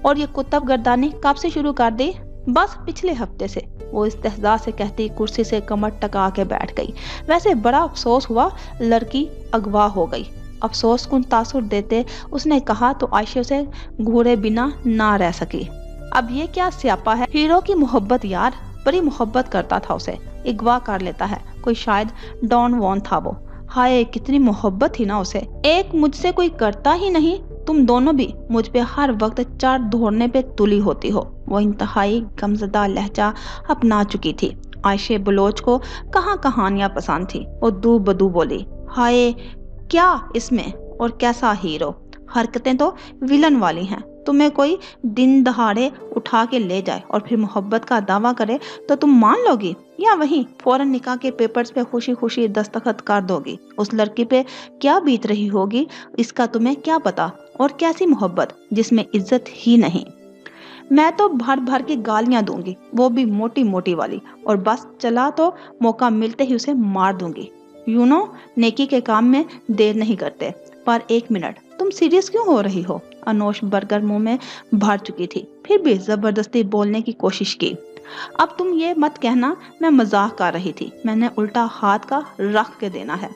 A: और ये कुतब गर्दानी कब से शुरू कर दी? बस पिछले हफ्ते से, वो इस्तेहजा से कहती कुर्सी से कमर टका के बैठ गई। वैसे बड़ा अफसोस हुआ, लड़की अगवा हो गई। अफसोस कुन तासुर देते उसने कहा तो आयशा उसे घूरे बिना ना रह सकी। अब ये क्या स्यापा है? हीरो की मोहब्बत यार, बड़ी मोहब्बत करता था उसे, अगवा कर लेता है कोई, शायद डॉन वॉन था वो। हाय, कितनी मोहब्बत थी ना उसे। एक मुझसे कोई करता ही नहीं। तुम दोनों भी मुझ पे हर वक्त चार दौड़ने पे तुली होती हो। वो इंतहाई गमजदा लहजा अपना चुकी थी। आयशा बलोच को कहाँ कहानियां पसंद थी। वो दू बदू बोली। हाय, क्या इसमें, और कैसा हीरो? हरकतें तो विलन वाली हैं। तुम्हें कोई दिन दहाड़े उठा के ले जाए और फिर मोहब्बत का दावा करे तो तुम मान लोगी, या वहीं फौरन निकाह के पेपर्स पे खुशी खुशी दस्तखत कर दोगी? उस लड़की पे क्या बीत रही होगी इसका तुम्हें क्या पता? और कैसी मोहब्बत जिसमें इज्जत ही नहीं। मैं तो भर भर के गालियां दूंगी, वो भी मोटी मोटी वाली, और बस चला तो मौका मिलते ही उसे मार दूंगी। नेकी के काम में देर नहीं करते। पर एक मिनट, तुम सीरियस क्यों हो रही हो? अनोश बर्गर मुंह में भर चुकी थी, फिर भी जबरदस्ती बोलने की कोशिश की। अब तुम ये मत कहना मैं मजाक कर रही थी, मैंने उल्टा हाथ का रख के देना है।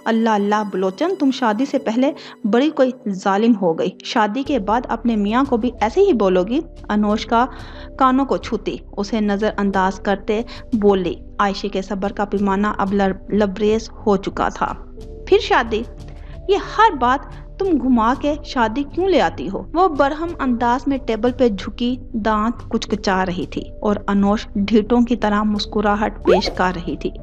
A: अल्लाह अल्लाह बलोचन, तुम शादी से पहले बड़ी कोई जालिम हो गई, शादी के बाद अपने मियाँ को भी ऐसे ही बोलोगी? अनोश का कानों को छूती उसे नजरअंदाज करते बोली। आयशा के सब्र का पैमाना अब लबरेज हो चुका था। फिर शादी? ये हर बात तुम घुमा के शादी क्यों ले आती हो? वो बरहम अंदाज में टेबल पे झुकी दांत कुचकुचा रही थी और अनोश ढीठों की तरह मुस्कुराहट पेश कर रही थी।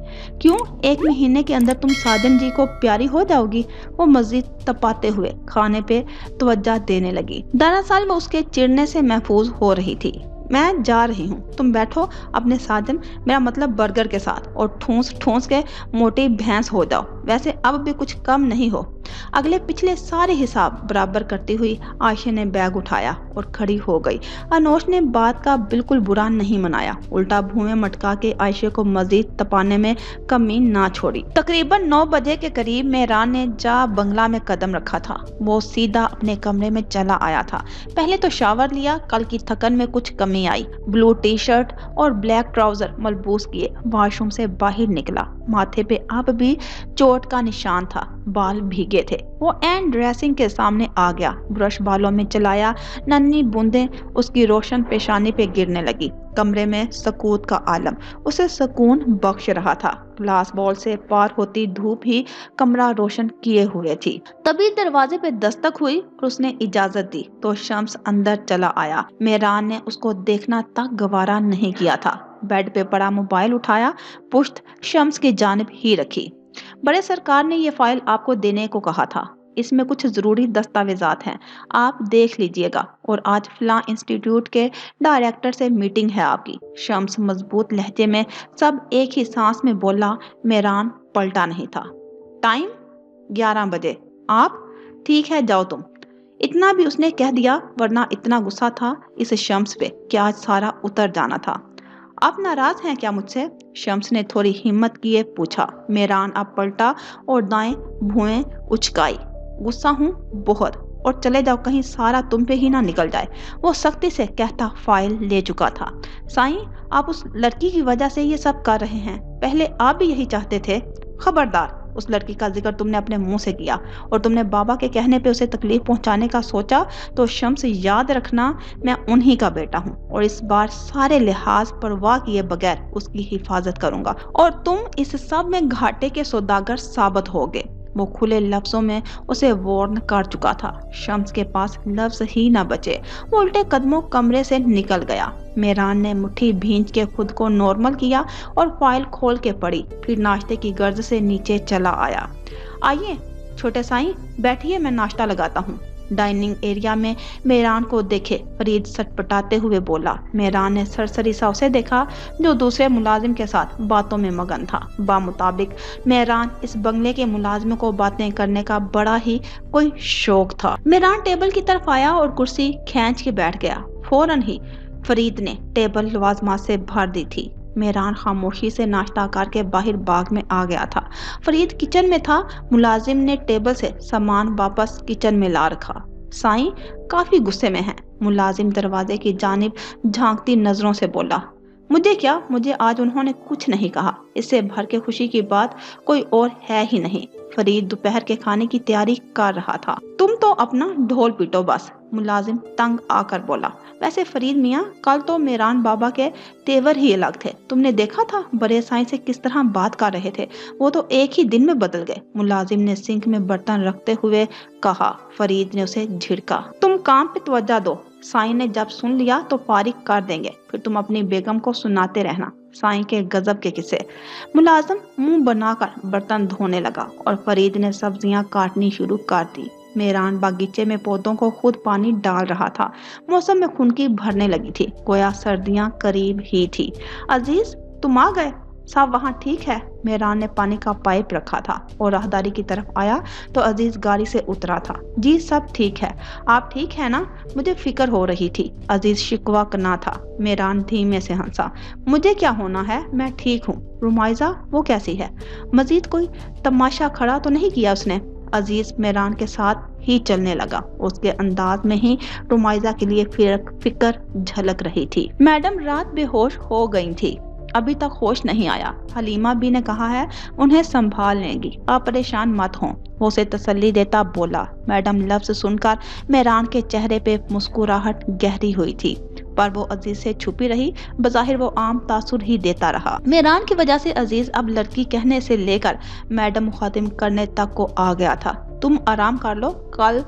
A: क्यों? 1 महीने के अंदर तुम साजन जी को प्यारी हो जाओगी? वो मजीद तपाते हुए खाने पे तवज्जो देने लगी। दरअसल वो उसके चिढ़ने से महफूज हो रही थी। मैं जा रही हूँ, तुम बैठो अपने साजन, मेरा मतलब बर्गर के साथ, और ठूंस ठूंस के मोटी भैंस हो जाओ। वैसे अब भी कुछ कम नहीं हो। अगले पिछले सारे हिसाब बराबर करती हुई आयशा ने बैग उठाया और खड़ी हो गई। अनोश ने बात का बिल्कुल बुरा नहीं मनाया, उल्टा भूमि मटका के आयशा को मजीद तपाने में कमी ना छोड़ी। तकरीबन 9 बजे के करीब मेहरान ने जा बंगला में कदम रखा था। वो सीधा अपने कमरे में चला आया था। पहले तो शावर लिया, कल की थकन में कुछ कमी आई। ब्लू टी शर्ट और ब्लैक ट्राउजर मलबूस किए वॉशरूम से बाहर निकला। माथे पे अब भी चोट का निशान था, बाल भीगे थे। वो एन ड्रेसिंग के सामने आ गया, ब्रश बालों में चलाया, नन्ही बूंदें उसकी रोशन पेशानी पे गिरने लगी। कमरे में सकूत का आलम उसे सुकून बख्श रहा था। ग्लास बॉल से पार होती धूप ही कमरा रोशन किए हुए थी। तभी दरवाजे पे दस्तक हुई और उसने इजाजत दी तो शम्स अंदर चला आया। मेहरान ने उसको देखना तक गवारा नहीं किया था। बेड पे पड़ा मोबाइल उठाया, पुश्त शम्स की जानिब ही रखी। बड़े सरकार ने ये फाइल आपको देने को कहा था, इसमें कुछ जरूरी दस्तावेजात हैं, आप देख लीजिएगा। और आज फलां इंस्टीट्यूट के डायरेक्टर से मीटिंग है आपकी। शम्स मजबूत लहजे में सब एक ही सांस में बोला। मेहरान पलटा नहीं था। टाइम 11 बजे। आप? ठीक है, जाओ तुम। इतना भी उसने कह दिया, वरना इतना गुस्सा था इस शम्स पे कि आज सारा उतर जाना था। आप नाराज हैं क्या मुझसे? शम्स ने थोड़ी हिम्मत किए पूछा। मेहरान अब पलटा और दाएं भुएं उचकाई। गुस्सा हूँ बहुत, और चले जाओ कहीं सारा तुम पे ही ना निकल जाए, वो सख्ती से कहता फाइल ले चुका था। साईं, आप उस लड़की की वजह से ये सब कर रहे हैं, पहले आप भी यही चाहते थे। खबरदार, उस लड़की का जिक्र तुमने अपने मुंह से किया और तुमने बाबा के कहने पे उसे तकलीफ पहुंचाने का सोचा तो शम्स याद रखना, मैं उन्हीं का बेटा हूं और इस बार सारे लिहाज परवाह किए बगैर उसकी हिफाजत करूंगा और तुम इस सब में घाटे के सौदागर साबित होगे। वो खुले लफ्जों में उसे वार्न कर चुका था। शम्स के पास लफ्ज ही न बचे। वो उल्टे कदमों कमरे से निकल गया। मेहरान ने मुट्ठी भींच के खुद को नॉर्मल किया और फाइल खोल के पढ़ी, फिर नाश्ते की गर्ज से नीचे चला आया। आइए छोटे साईं, बैठिए, मैं नाश्ता लगाता हूँ। डाइनिंग एरिया में मेहरान को देखे फरीद सटपटाते हुए बोला। मेहरान ने सरसरी सा उसे देखा जो दूसरे मुलाजिम के साथ बातों में मगन था। बामुताबिक मेहरान इस बंगले के मुलाजिम को बातें करने का बड़ा ही कोई शौक था। मेहरान टेबल की तरफ आया और कुर्सी खींच के बैठ गया। फौरन ही फरीद ने टेबल लवाजमात से भर दी थी। मेहरान खामोशी से नाश्ता करके बाहर बाग में आ गया था। फरीद किचन में था। मुलाजिम ने टेबल से सामान वापस किचन में ला रखा। साईं काफी गुस्से में है। मुलाजिम दरवाजे की जानिब झांकती नजरों से बोला। मुझे क्या, मुझे आज उन्होंने कुछ नहीं कहा, इससे भर के खुशी की बात कोई और है ही नहीं। फरीद दोपहर के खाने की तैयारी कर रहा था। तुम तो अपना ढोल पीटो बस, मुलाजिम तंग आकर बोला। वैसे फरीद मियाँ, कल तो मेहरान बाबा के तेवर ही अलग थे। तुमने देखा था बड़े साईं से किस तरह बात कर रहे थे, वो तो एक ही दिन में बदल गए। मुलाजिम ने सिंक में बर्तन रखते हुए कहा। फरीद ने उसे झिड़का। तुम काम पे तवज्जो दो, साईं ने जब सुन लिया तो फारिग कर देंगे, फिर तुम अपनी बेगम को सुनाते रहना साईं के गजब के किस्से। मुलाजिम मुंह बनाकर बर्तन धोने लगा और फरीद ने सब्जियां काटनी शुरू कर दी। मेहरान बागीचे में पौधों को खुद पानी डाल रहा था। मौसम में खुनकी भरने लगी थी, गोया सर्दियां करीब ही थी। अजीज, तुम आ गए? सब वहाँ ठीक है? मेहरान ने पानी का पाइप रखा था और राहदारी की तरफ आया तो अजीज गाड़ी से उतरा था। जी सब ठीक है, आप ठीक है ना? मुझे फिक्र हो रही थी। अजीज शिकवा करना था। मेहरान धीमे से हंसा। मुझे क्या होना है, मैं ठीक हूँ। रुमाइजा, वो कैसी है? मजीद कोई तमाशा खड़ा तो नहीं किया उसने? अजीज मेहरान के साथ ही चलने लगा। उसके अंदाज में ही रुमाइजा के लिए फिक्र झलक रही थी। मैडम रात बेहोश हो गई थी, अभी तक होश नहीं आया। हलीमा भी ने कहा है उन्हें संभाल लेंगी, आप परेशान मत हों, वो उसे तसल्ली देता बोला। मैडम लफ्ज सुनकर मेहरान के चेहरे पे मुस्कुराहट गहरी हुई थी, पर वो अजीज से छुपी रही। बज़ाहिर वो आम तासुर ही देता रहा। मेहरान की वजह से अजीज अब लड़की कहने से लेकर मैडम मुखातिब करने तक को आ गया था। तुम आराम कर लो, कल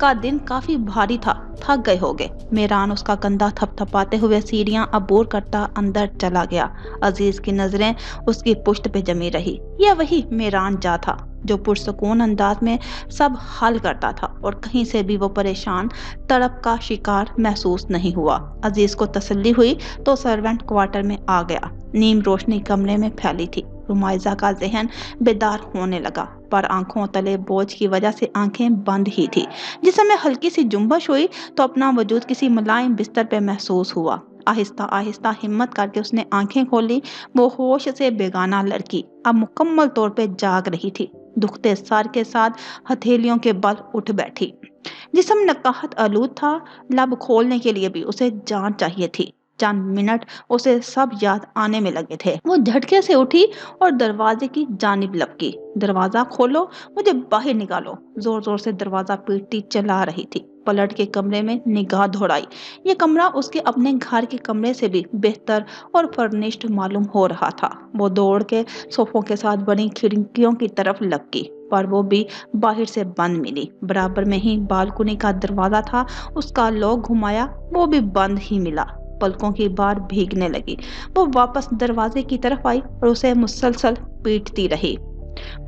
A: का दिन काफी भारी था, थक गए होगे। मेहरान उसका कंधा थपथपाते हुए सीढ़ियां अबूर करता अंदर चला गया। अजीज की नजरें उसकी पुश्त पे जमी रही। यह वही मेहरान जा था जो पुरसुकून अंदाज में सब हल करता था और कहीं से भी वो परेशान तड़प का शिकार महसूस नहीं हुआ। अजीज को तसल्ली हुई तो सर्वेंट क्वार्टर में आ गया। नीम रोशनी कमरे में फैली थी। रुमाइजा का जहन बेदार होने लगा, पर आंखों तले बोझ की वजह से आंखें बंद ही थी। जिस समय हल्की सी जुम्बश हुई तो अपना वजूद किसी मुलायम बिस्तर पे महसूस हुआ। आहिस्ता आहिस्ता हिम्मत करके उसने आंखें खोली। वो होश से बेगाना लड़की अब मुकम्मल तौर पे जाग रही थी। दुखते सर के साथ हथेलियों के बल उठ बैठी। जिस्म नकाहत आलूद था। लब खोलने के लिए भी उसे जान चाहिए थी। चंद मिनट उसे सब याद आने में लगे थे। वो झटके से उठी और दरवाजे की जानिब लपकी। दरवाजा खोलो, मुझे बाहर निकालो। जोर जोर से दरवाजा पीटती चला रही थी। पलट के कमरे में निगाह दौड़ाई। ये कमरा उसके अपने घर के कमरे से भी बेहतर और फर्निश्ड मालूम हो रहा था। वो दौड़ के सोफों के साथ बनी खिड़कियों की तरफ लपकी, पर वो भी बाहर से बंद मिली। बराबर में ही बालकनी का दरवाजा था, उसका लॉक घुमाया, वो भी बंद ही मिला। पलकों की बार भीगने लगी। वो वापस दरवाजे की तरफ आई और उसे मुसलसल पीटती रही।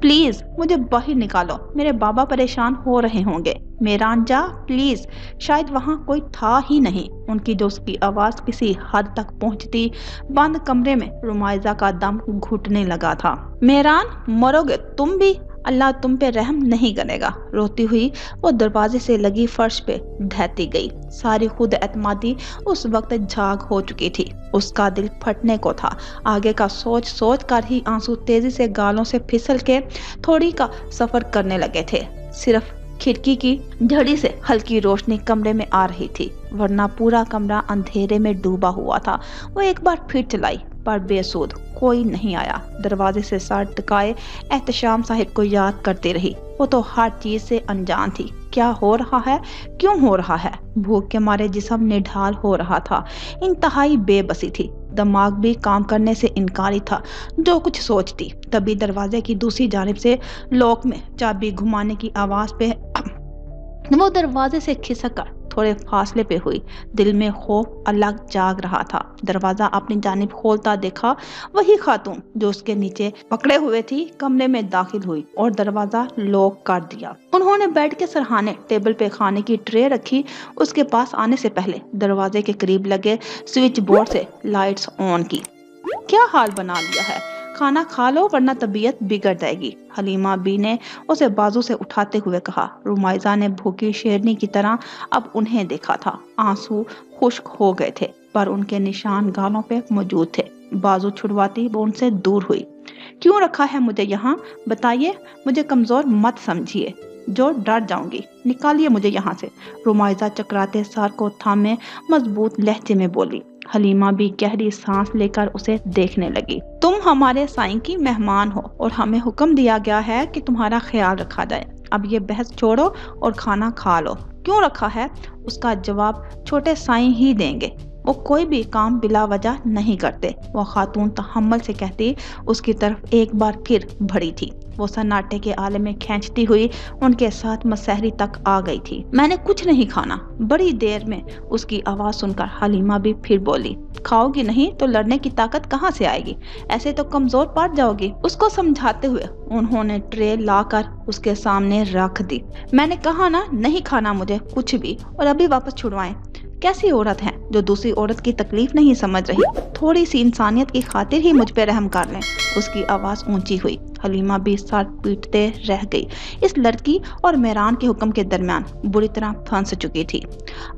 A: प्लीज मुझे बाहर निकालो, मेरे बाबा परेशान हो रहे होंगे। मेरान जा प्लीज। शायद वहां कोई था ही नहीं। उनकी जो उसकी आवाज किसी हद तक पहुंचती, बंद कमरे में रुमाइजा का दम घुटने लगा था। मेरान, मरोगे तुम भी, अल्लाह तुम पे रहम नहीं करेगा। रोती हुई वो दरवाजे से लगी फर्श पे ढहती गई। सारी खुद एतमादी उस वक्त झाग हो चुकी थी। उसका दिल फटने को था। आगे का सोच सोच कर ही आंसू तेजी से गालों से फिसल के थोड़ी का सफर करने लगे थे। सिर्फ खिड़की की झड़ी से हल्की रोशनी कमरे में आ रही थी, वरना पूरा कमरा अंधेरे में डूबा हुआ था। वो एक बार फिर चलाई, पर बेसुध, कोई नहीं आया। दरवाजे से सर टिकाए एहतशाम साहिब को याद करती रही। वो तो हर चीज से अनजान थी। क्या हो रहा है, क्यों हो रहा है? भूख के मारे जिस्म निढाल हो रहा था। इंतहाई बेबसी थी। दिमाग भी काम करने से इनकारी था। जो कुछ सोचती, तभी दरवाजे की दूसरी जानिब से लॉक में चाबी घुमाने की आवाज पे वो दरवाजे से खिसक कर थोड़े फासले पे हुई। दिल में खौफ अलग जाग रहा था। दरवाजा अपनी जानिब खोलता देखा, वही खातून जो उसके नीचे पकड़े हुए थी कमरे में दाखिल हुई और दरवाजा लॉक कर दिया। उन्होंने बेड के सरहाने टेबल पे खाने की ट्रे रखी। उसके पास आने से पहले दरवाजे के करीब लगे स्विच बोर्ड से लाइट्स ऑन की। क्या हाल बना लिया है, खाना खा लो वरना तबीयत बिगड़ जाएगी, हलीमा बी ने उसे बाजू से उठाते हुए कहा। रुमाइजा ने भूखी शेरनी की तरह अब उन्हें देखा था। आंसू खुश्क हो गए थे, पर उनके निशान गालों पे मौजूद थे। बाजू छुड़वाती वो उनसे दूर हुई। क्यों रखा है मुझे यहाँ, बताइए, मुझे कमजोर मत समझिए जो डर जाऊंगी, निकालिए मुझे यहाँ से। रुमाइजा चकराते सर को थामे मजबूत लहजे में बोली। हलीमा भी गहरी सांस लेकर उसे देखने लगी। तुम हमारे साईं की मेहमान हो और हमें हुक्म दिया गया है कि तुम्हारा ख्याल रखा जाए। अब ये बहस छोड़ो और खाना खा लो। क्यों रखा है, उसका जवाब छोटे साईं ही देंगे। वो कोई भी काम बिला वजह नहीं करते, वो खातून तहम्मुल से कहती उसकी तरफ एक बार फिर बढ़ी थी। वो सन्नाटे के आले में खींचती हुई उनके साथ मसहरी तक आ गई थी। मैंने कुछ नहीं खाना। बड़ी देर में उसकी आवाज सुनकर हलीमा भी फिर बोली। खाओगी नहीं तो लड़ने की ताकत कहाँ से आएगी, ऐसे तो कमजोर पड़ जाओगी। उसको समझाते हुए उन्होंने ट्रे लाकर उसके सामने रख दी। मैंने कहा ना, नहीं खाना मुझे कुछ भी, और अभी वापस छुड़वाएं। कैसी औरत है जो दूसरी औरत की तकलीफ नहीं समझ रही, थोड़ी सी इंसानियत की खातिर ही मुझ पे रहम कर लें। उसकी आवाज ऊंची हुई। हलीमा भी सर पीटते रह गई। इस लड़की और मेहरान के हुक्म के दरमियान बुरी तरह फंस चुकी थी।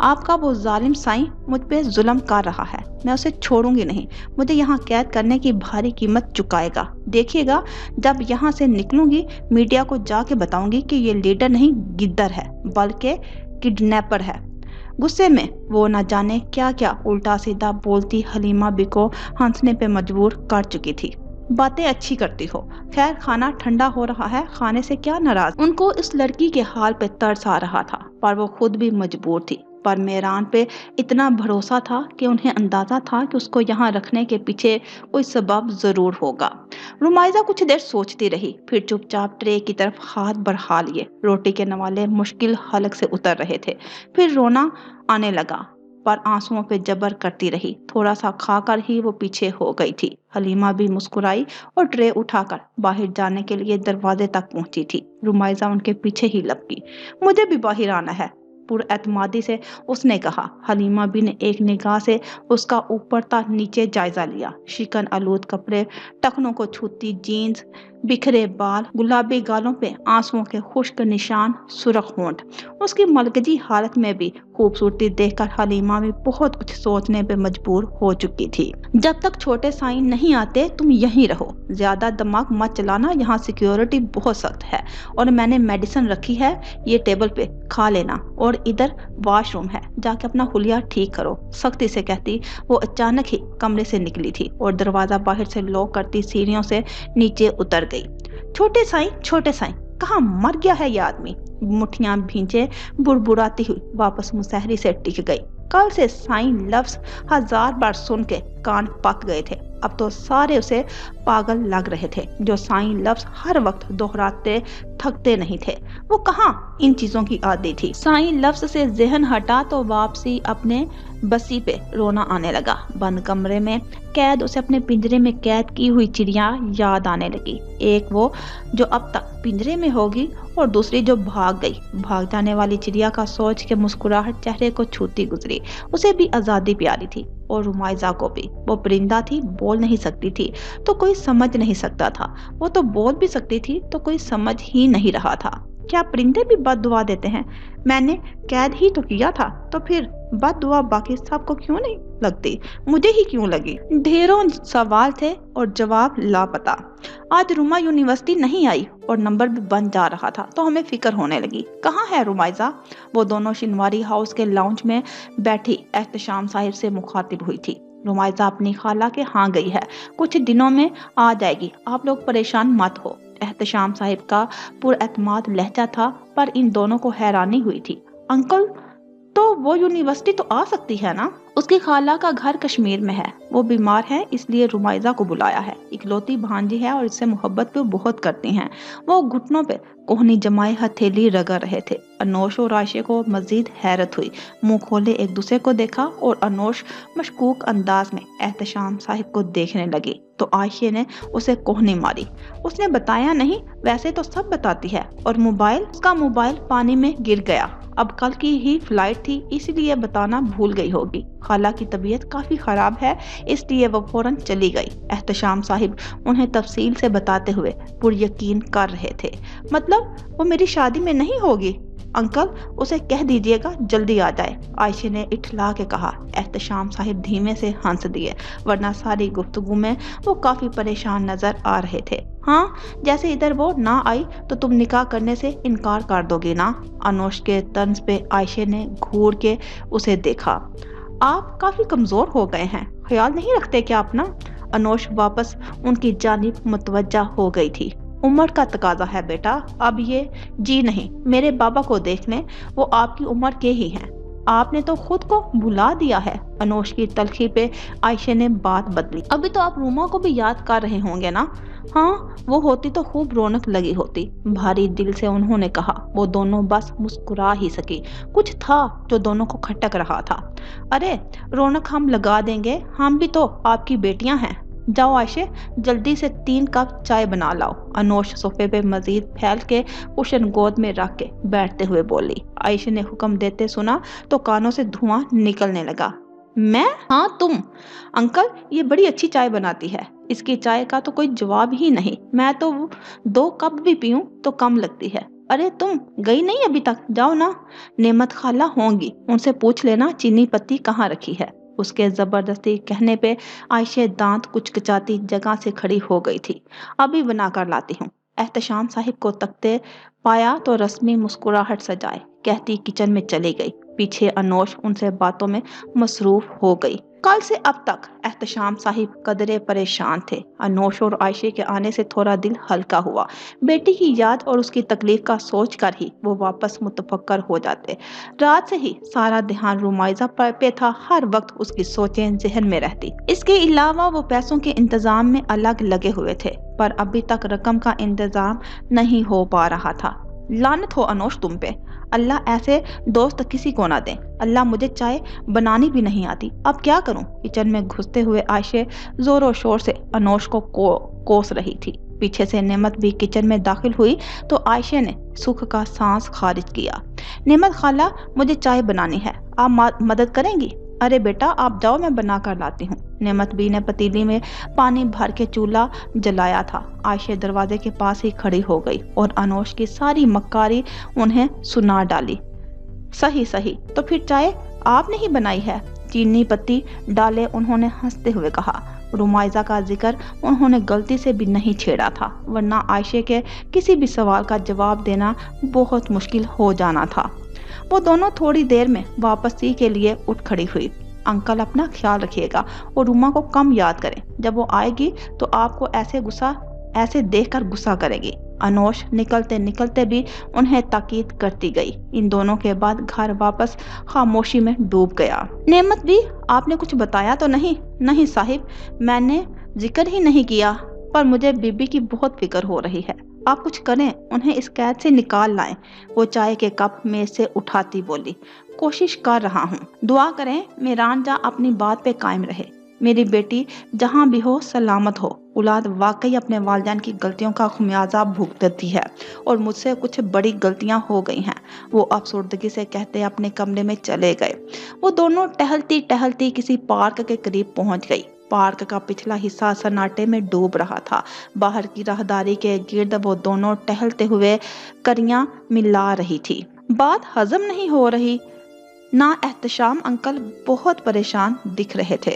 A: आपका वो जालिम साईं मुझ पे जुल्म कर रहा है, मैं उसे छोड़ूंगी नहीं। मुझे यहाँ कैद करने की भारी कीमत चुकाएगा। देखिएगा, जब यहाँ से निकलूंगी मीडिया को जाके बताऊंगी कि ये लीडर नहीं गिद्दर है, बल्कि किडनैपर है। गुस्से में वो न जाने क्या क्या उल्टा सीधा बोलती हलीमा बी को हंसने पे मजबूर कर चुकी थी। बातें अच्छी करती हो। खैर, खाना ठंडा हो रहा है, खाने से क्या नाराज। उनको इस लड़की के हाल पे तरस आ रहा था, पर वो खुद भी मजबूर थी। पर मेहरान पे इतना भरोसा था कि उन्हें अंदाजा था कि उसको यहाँ रखने के पीछे कोई सबब जरूर होगा। रुमाइजा कुछ देर सोचती रही, फिर चुपचाप ट्रे की तरफ हाथ बढ़ा लिए। रोटी के नवाले मुश्किल हलक से उतर रहे थे। फिर रोना आने लगा, पर आंसुओं पे जबर करती रही। थोड़ा सा खाकर ही वो पीछे हो गई थी। हलीमा भी मुस्कुराई और ट्रे उठाकर बाहर जाने के लिए दरवाजे तक पहुंची थी। रुमाइजा उनके पीछे ही लपकी। मुझे भी बाहर आना है, पुरएतमादी से उसने कहा। हलीमा भी ने एक निगाह से उसका ऊपर तक नीचे जायजा लिया। शिकन आलूद कपड़े, टखनों को छूती जीन्स, बिखरे बाल, गुलाबी गालों पे आंसुओं के खुश्क निशान, सुर्ख होंठ। उसकी मलगजी हालत में भी खूबसूरती देखकर हलीमा भी बहुत कुछ सोचने पे मजबूर हो चुकी थी। जब तक छोटे साईं नहीं आते तुम यहीं रहो, ज्यादा दिमाग मत चलाना, यहाँ सिक्योरिटी बहुत सख्त है। और मैंने मेडिसिन रखी है, ये टेबल पे खा लेना। और इधर वॉशरूम है, जाके अपना हुलिया ठीक करो, सख्ती से कहती वो अचानक ही कमरे से निकली थी और दरवाजा बाहर से लॉक करती सीढ़ियों से नीचे उतर गई। छोटे साईं कहाँ मर गया है ये आदमी, मुठ्ठियां भींचे बुड़बुड़ाती हुई वापस मुसहरी से टिक गई। कल से साईं लफ्ज 1000 बार सुन के कान पक गए थे, अब तो सारे उसे पागल लग रहे थे जो साईं लफ्ज हर वक्त दोहराते थकते नहीं थे। वो कहाँ इन चीजों की आदी थी। साईं लफ्ज से जहन हटा तो वापसी अपने बसी पे रोना आने लगा। बंद कमरे में कैद उसे अपने पिंजरे में कैद की हुई चिड़िया याद आने लगी। एक वो जो अब तक पिंजरे में होगी और दूसरी जो भाग गई। भाग जाने वाली चिड़िया का सोच के मुस्कुराहट चेहरे को छूती गुजरी। उसे भी आजादी प्यारी थी और रुमाइजा को भी। वो परिंदा थी, बोल नहीं सकती थी तो कोई समझ नहीं सकता था, वो तो बोल भी सकती थी तो कोई समझ ही नहीं रहा था। क्या परिंदे भी बद दुआ देते हैं? मैंने कैद ही तो किया था, तो फिर बद दुआ बाकी सबको क्यों नहीं लगती, मुझे ही क्यों लगी? ढेरों सवाल थे और जवाब लापता। आज रुमा यूनिवर्सिटी नहीं आई और नंबर भी बन जा रहा था तो हमें फिक्र होने लगी। कहाँ है रुमाइजा? वो दोनों शिनवारी हाउस के लाउंज में बैठी एहतशाम साहिब से मुखातिब हुई थी। रुमाइजा अपनी खाला के हाँ गई है, कुछ दिनों में आ जाएगी, आप लोग परेशान मत हो। एहतशाम साहिब का पुरएतमाद लहजा था, पर इन दोनों को हैरानी हुई थी। अंकल, तो वो यूनिवर्सिटी तो आ सकती है ना? उसकी खाला का घर कश्मीर में है, वो बीमार है इसलिए रुमाइजा को बुलाया है। इकलौती भांजी है और इससे मोहब्बत भी बहुत करती हैं। वो घुटनों पे कोहनी जमाए हथेली रगड़ रहे थे। अनोश और आयशे को मजीद हैरत हुई। मुंह खोले एक दूसरे को देखा और अनोश मशकूक अंदाज में एहतशाम साहिब को देखने लगी तो आयशे ने उसे कोहनी मारी। उसने बताया नहीं, वैसे तो सब बताती है। और मोबाइल? उसका मोबाइल पानी में गिर गया, अब कल की ही फ्लाइट थी इसलिए बताना भूल गई होगी। खाला की तबीयत काफी खराब है इसलिए वो फौरन चली गई। एहतशाम साहिब उन्हें तफसील से बताते हुए पुरयकीन कर रहे थे। मतलब वो मेरी शादी में नहीं होगी? अंकल, उसे कह दीजिएगा जल्दी आ जाए, आयशे ने इठला के कहा। एहतशाम साहिब धीमे से हंस दिए, वरना सारी गुफ्तगू में वो काफी परेशान नजर आ रहे थे। हाँ, जैसे इधर वो ना आई तो तुम निकाह करने से इनकार कर दोगे ना? अनोश के तंज पे आयशे ने घूर के उसे देखा। आप काफी कमजोर हो गए हैं, ख्याल नहीं रखते क्या अपना? अनोश वापस उनकी जानिब मुतवज्जा हो गई थी। उम्र का तकाजा है बेटा, अब ये जी नहीं, मेरे बाबा को देख लें, वो आपकी उम्र के ही हैं। आपने तो खुद को भुला दिया है। अनोश की तलखी पे आयशे ने बात बदली। अभी तो आप रूमा को भी याद कर रहे होंगे ना? हाँ, वो होती तो खूब रौनक लगी होती, भारी दिल से उन्होंने कहा। वो दोनों बस मुस्कुरा ही सकी, कुछ था जो दोनों को खटक रहा था। अरे रौनक हम लगा देंगे, हम भी तो आपकी बेटियां हैं। जाओ आयशे, जल्दी से 3 कप चाय बना लाओ। अनोश सोफे पे मजीद फैल के कुशन गोद में रख के बैठते हुए बोली। आयशे ने हुक्म देते सुना तो कानों से धुआं निकलने लगा। मैं? हाँ तुम। अंकल, ये बड़ी अच्छी चाय बनाती है, इसकी चाय का तो कोई जवाब ही नहीं। मैं तो 2 कप भी पीऊं तो कम लगती है। अरे तुम गई नहीं अभी तक, जाओ ना। नेमत खाला होंगी, उनसे पूछ लेना चीनी पत्ती कहाँ रखी है। उसके जबरदस्ती कहने पे आयशे दांत कुचकचाती जगह से खड़ी हो गई थी। अभी बना कर लाती हूँ। एहतशाम साहिब को तकते पाया तो रस्मी मुस्कुराहट सजाए कहती किचन में चली गई। पीछे अनोश उनसे बातों में मसरूफ हो गई। कल से अब तक एहतशाम साहिब कदरे परेशान थे। अनोश और आयशे के आने से थोड़ा दिल हल्का हुआ। बेटी की याद और उसकी तकलीफ का सोच कर ही वो वापस मुतफक्कर हो जाते। रात से ही सारा ध्यान रुमाइजा पे था, हर वक्त उसकी सोचें जहन में रहती। इसके अलावा वो पैसों के इंतजाम में अलग लगे हुए थे, पर अभी तक रकम का इंतजाम नहीं हो पा रहा था। लानत हो अनोश तुम पे, अल्लाह ऐसे दोस्त किसी को ना दे। अल्लाह, मुझे चाय बनानी भी नहीं आती, अब क्या करूं? किचन में घुसते हुए आयशे जोरों शोर से अनोश को कोस रही थी। पीछे से नेमत भी किचन में दाखिल हुई तो आयशे ने सुख का सांस खारिज किया। नेमत खाला, मुझे चाय बनानी है, आप मदद करेंगी? अरे बेटा आप जाओ, मैं बना कर लाती हूँ। नेमत बी ने पतीली में पानी भर के चूल्हा जलाया था। आयशे दरवाजे के पास ही खड़ी हो गई और अनोश की सारी मक्कारी उन्हें सुना डाली। सही सही, तो फिर चाय आपने ही बनाई है? चीनी पत्ती डाले उन्होंने हंसते हुए कहा। रुमाइजा का जिक्र उन्होंने गलती से भी नहीं छेड़ा था, वरना आयशे के किसी भी सवाल का जवाब देना बहुत मुश्किल हो जाना था। वो दोनों थोड़ी देर में वापसी के लिए उठ खड़ी हुई। अंकल अपना ख्याल रखिएगा और रूमा को कम याद करें, जब वो आएगी तो आपको ऐसे देखकर गुस्सा करेगी। अनोश निकलते निकलते भी उन्हें ताकीद करती गई। इन दोनों के बाद घर वापस खामोशी में डूब गया। नेमत भी, आपने कुछ बताया तो नहीं? नहीं साहिब, मैंने जिक्र ही नहीं किया, पर मुझे बीबी की बहुत फिक्र हो रही है। आप कुछ करें, उन्हें इस कैद से निकाल लाएं। वो चाय के कप मेज से उठाती बोली, कोशिश कर रहा हूँ। दुआ करें मेरांजा अपनी बात पे कायम रहे। मेरी बेटी जहाँ भी हो सलामत हो। औलाद वाकई अपने वालिदैन की गलतियों का खुमियाजा भुगतती है और मुझसे कुछ बड़ी गलतियां हो गई हैं। वो अफसुर्दगी से कहते अपने कमरे में चले गए। वो दोनों टहलती टहलती किसी पार्क के करीब पहुंच गई। पार्क का पिछला हिस्सा सन्नाटे में डूब रहा था। बाहर की राहदारी के गिर्द वो दोनों टहलते हुए करियां मिला रही थी। बात हजम नहीं हो रही। ना एहतशाम अंकल बहुत परेशान दिख रहे थे।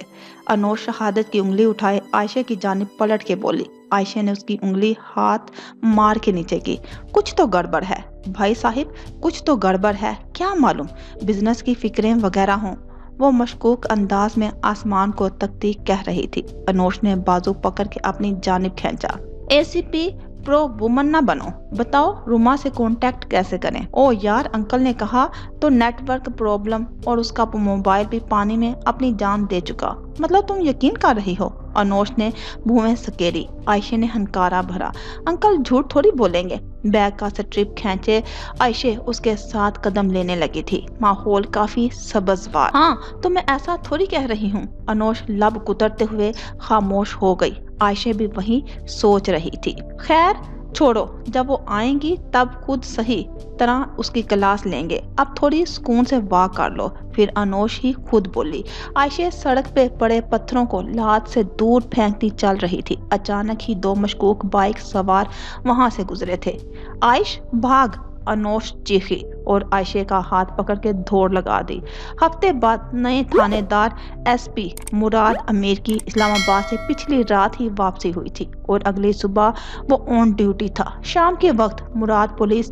A: अनोश शहादत की उंगली उठाए आयशे की जानिब पलट के बोली। आयशे ने उसकी उंगली हाथ मार के नीचे की। कुछ तो गड़बड़ है भाई साहिब, कुछ तो गड़बड़ है। क्या मालूम बिजनेस की फिक्रें वगैरह हों। वो मशकूक अंदाज में आसमान को तकती कह रही थी। अनोश ने बाजू पकड़ के अपनी जानिब खींचा। एसीपी प्रो वुमन ना बनो, बताओ रुमा से कांटेक्ट कैसे करें? ओ यार, अंकल ने कहा तो नेटवर्क प्रॉब्लम और उसका मोबाइल भी पानी में अपनी जान दे चुका। मतलब तुम यकीन कर रही हो? अनोश ने भूमें सकेरी। आयशे ने हंकारा भरा। अंकल झूठ थोड़ी बोलेंगे। बैग का स्ट्रिप खींचे आयशे उसके साथ कदम लेने लगी थी। माहौल काफी सब्जवार। हाँ तो मैं ऐसा थोड़ी कह रही हूँ। अनोश लब कुतरते हुए खामोश हो गई। आयशे भी वही सोच रही थी। खैर छोड़ो, जब वो आएंगी तब खुद सही तरह उसकी क्लास लेंगे। अब थोड़ी सुकून से वाक कर लो। फिर अनोश ही खुद बोली। आयशे सड़क पे पड़े पत्थरों को लात से दूर फेंकती चल रही थी। अचानक ही दो मशकूक बाइक सवार वहां से गुजरे थे। आयश भाग, अनोश चीखी और आयशे का हाथ पकड़ के दौड़ लगा दी। हफ्ते बाद नए थानेदार एसपी मुराद अमीर की इस्लामाबाद से पिछली रात ही वापसी हुई थी और अगली सुबह वो ऑन ड्यूटी था। शाम के वक्त मुराद पुलिस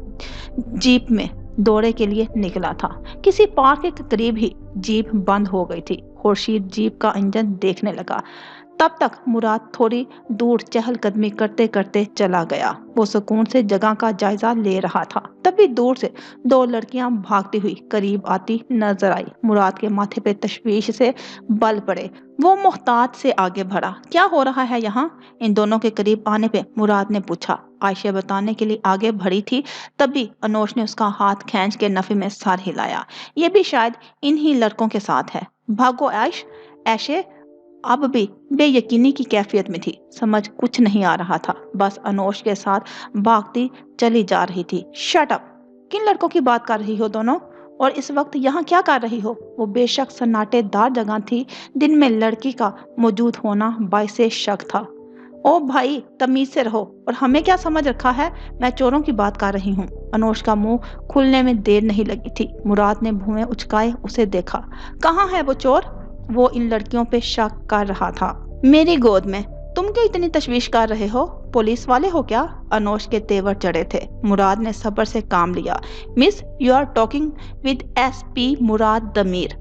A: जीप में दौरे के लिए निकला था। किसी पार्क के करीब ही जीप बंद हो गई थी। खुर्शीद जीप का इंजन देखने लगा। तब तक मुराद थोड़ी दूर चहलकदमी करते करते चला गया। वो सुकून से जगह का जायजा ले रहा था। तभी दूर से दो लड़कियां भागती हुई करीब आती नजर आई। मुराद के माथे पे तशवीश से बल पड़े। वो मुहतात से आगे बढ़ा। क्या हो रहा है यहाँ? इन दोनों के करीब आने पे मुराद ने पूछा। आयशा बताने के लिए आगे बढ़ी थी, तभी अनोश ने उसका हाथ खींच के नफी में सर हिलाया। ये भी शायद इन्हीं लड़कों के साथ है। भागो आयश। ऐशे अब भी बेयकीनी की कैफियत में थी। समझ कुछ नहीं आ रहा था। बस अनोश के साथ भागती चली जा रही थी। Shut up! किन लड़कों की बात कर रही हो दोनों? और इस वक्त यहाँ क्या कर रही हो? वो बेशक सन्नाटेदार जगह थी। दिन में लड़की का मौजूद होना बाइसे शक था। ओ भाई, तमीज से रहो। और हमें क्या समझ रखा है? मैं चोरों की बात कर रही हूँ। अनोश का मुंह खुलने में देर नहीं लगी थी। मुराद ने भुएं उचकाए उसे देखा। कहाँ है वो चोर? वो इन लड़कियों पे शक कर रहा था। मेरी गोद में। तुम क्यों इतनी तशवीश कर रहे हो? पुलिस वाले हो क्या? अनोश के तेवर चढ़े थे। मुराद ने सब्र से काम लिया। Miss, you are talking with SP Murad Damir.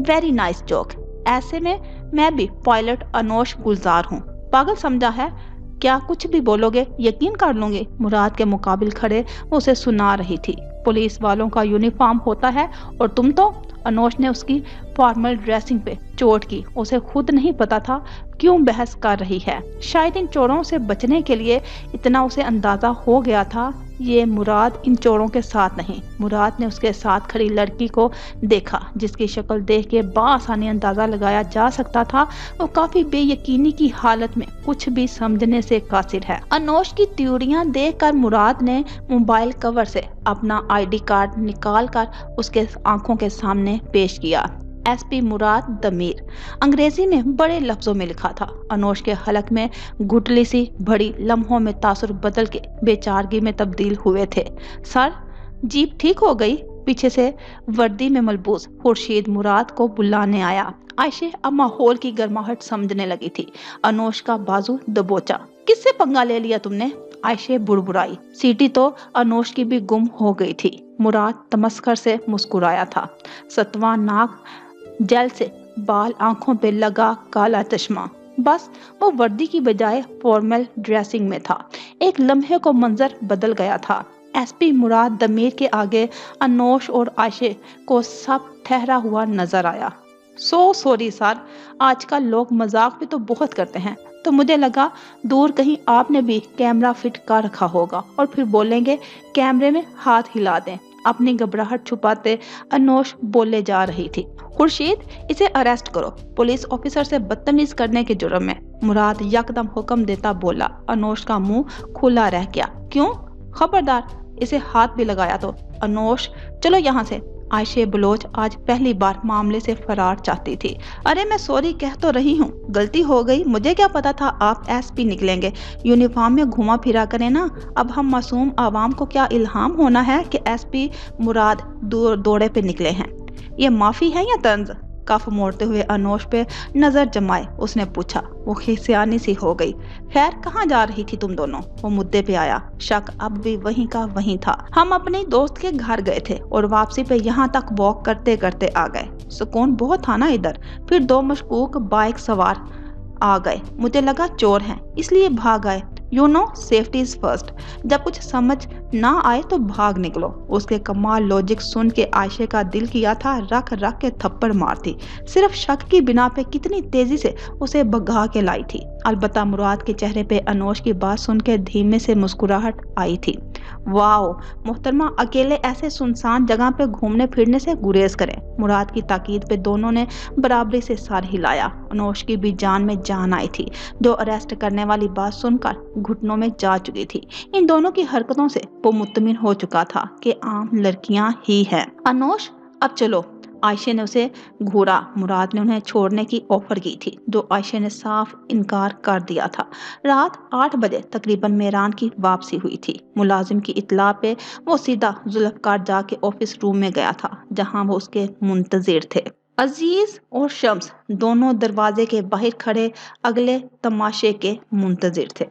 A: Very nice joke. ऐसे में मैं भी पायलट अनोश गुलजार हूँ। पागल समझा है क्या? कुछ भी बोलोगे यकीन कर लूंगी। मुराद के मुकाबिल खड़े उसे सुना रही थी। पुलिस वालों का यूनिफॉर्म होता है और तुम तो। अनोश ने उसकी फॉर्मल ड्रेसिंग पे चोट की। उसे खुद नहीं पता था क्यों बहस कर रही है। शायद इन चोरों से बचने के लिए इतना उसे अंदाजा हो गया था। ये मुराद इन चोरों के साथ नहीं। मुराद ने उसके साथ खड़ी लड़की को देखा, जिसकी शक्ल देख के बासानी अंदाजा लगाया जा सकता था वो काफी बेयकीनी की हालत में कुछ भी समझने से कासिर है। अनोश की त्योरियां देखकर मुराद ने मोबाइल कवर से अपना आईडी कार्ड निकाल कर उसके आंखों के सामने पेश किया। एसपी मुराद दमीर अंग्रेजी में बड़े लफ्जों में लिखा था। अनोश के हलक में घुटली सी भड़ी लम्हों में तासुर बदल के बेचारगी में तब्दील हुए थे। सर, जीप ठीक हो गई? पीछे से वर्दी में मलबूस खुर्शीद मुराद को बुलाने आया। आयशे अब माहौल की गर्माहट समझने लगी थी। अनोश का बाजू दबोचा। किससे पंगा ले लिया तुमने? आयशे बुड़बुड़ाई। सीटी तो अनोश की भी गुम हो गई थी। मुराद तमस्कर से मुस्कुराया था। सतवां नाक, जेल से बाल, आंखों पे लगा काला चश्मा। बस वो वर्दी की बजाय फॉर्मल ड्रेसिंग में था। एक लम्हे को मंजर बदल गया था। एसपी मुराद दमीर के आगे अनोश और आयशे को सब ठहरा हुआ नजर आया। सो सॉरी सर, आजकल लोग मजाक भी तो बहुत करते हैं, तो मुझे लगा दूर कहीं आपने भी कैमरा फिट कर रखा होगा और फिर बोलेंगे कैमरे में हाथ हिला दें। अपनी घबराहट छुपाते अनोश बोले जा रही थी। खुर्शीद, इसे अरेस्ट करो, पुलिस ऑफिसर से बदतमीज करने के जुर्म में। मुराद यकदम हुक्म देता बोला। अनोश का मुंह खुला रह गया। क्यों? खबरदार इसे हाथ भी लगाया तो। अनोश, चलो यहाँ से। आयशे बलोच आज पहली बार मामले से फरार चाहती थी। अरे मैं सॉरी कह तो रही हूँ, गलती हो गई, मुझे क्या पता था आप एसपी निकलेंगे। यूनिफॉर्म में घुमा फिरा करें ना। अब हम मासूम आवाम को क्या इल्हाम होना है कि एसपी मुराद दौड़े पे निकले हैं। ये माफी है या तंज? कफ मोड़ते हुए अनोश पे नजर जमाए उसने पूछा। वो खिसियानी सी हो गई। खैर, कहाँ जा रही थी तुम दोनों? वो मुद्दे पे आया। शक अब भी वहीं का वहीं था। हम अपने दोस्त के घर गए थे और वापसी पे यहाँ तक वॉक करते करते आ गए। सुकून बहुत था ना इधर। फिर दो मशकूक बाइक सवार आ गए। मुझे लगा चोर हैं, इसलिए भाग आए। You know, safety is first. जब कुछ समझ ना आए तो भाग निकलो। उसके कमाल लॉजिक सुन के आयशे का दिल किया था रख रख के थप्पड़ मारती। सिर्फ शक की बिना पे कितनी तेजी से उसे भगा के लाई थी। अलबत्ता मुराद के चेहरे पे अनोश की बात सुन के धीमे से मुस्कुराहट आई थी। वाओ मोहतरमा, अकेले ऐसे सुनसान जगह पे घूमने फिरने से गुरेज करें। मुराद की ताकीद पे दोनों ने बराबरी से सर हिलाया। अनोश की भी जान में जान आई थी, जो अरेस्ट करने वाली बात सुनकर घुटनों में जा चुकी थी। इन दोनों की हरकतों से वो मुतमिन हो चुका था कि आम लड़कियां ही हैं। अनोश, अब चलो। आयशे ने उसे घूरा। मुराद ने उन्हें छोड़ने की ऑफर की थी, जो आयशे ने साफ इनकार कर दिया था। रात 8 बजे तकरीबन मेहरान की वापसी हुई थी। मुलाजिम की इत्तला पे वो सीधा जुल्फकार जाके ऑफिस रूम में गया था, जहां वो उसके मुंतजिर थे। अजीज और शम्स दोनों दरवाजे के बाहर खड़े अगले तमाशे के मुंतजिर थे।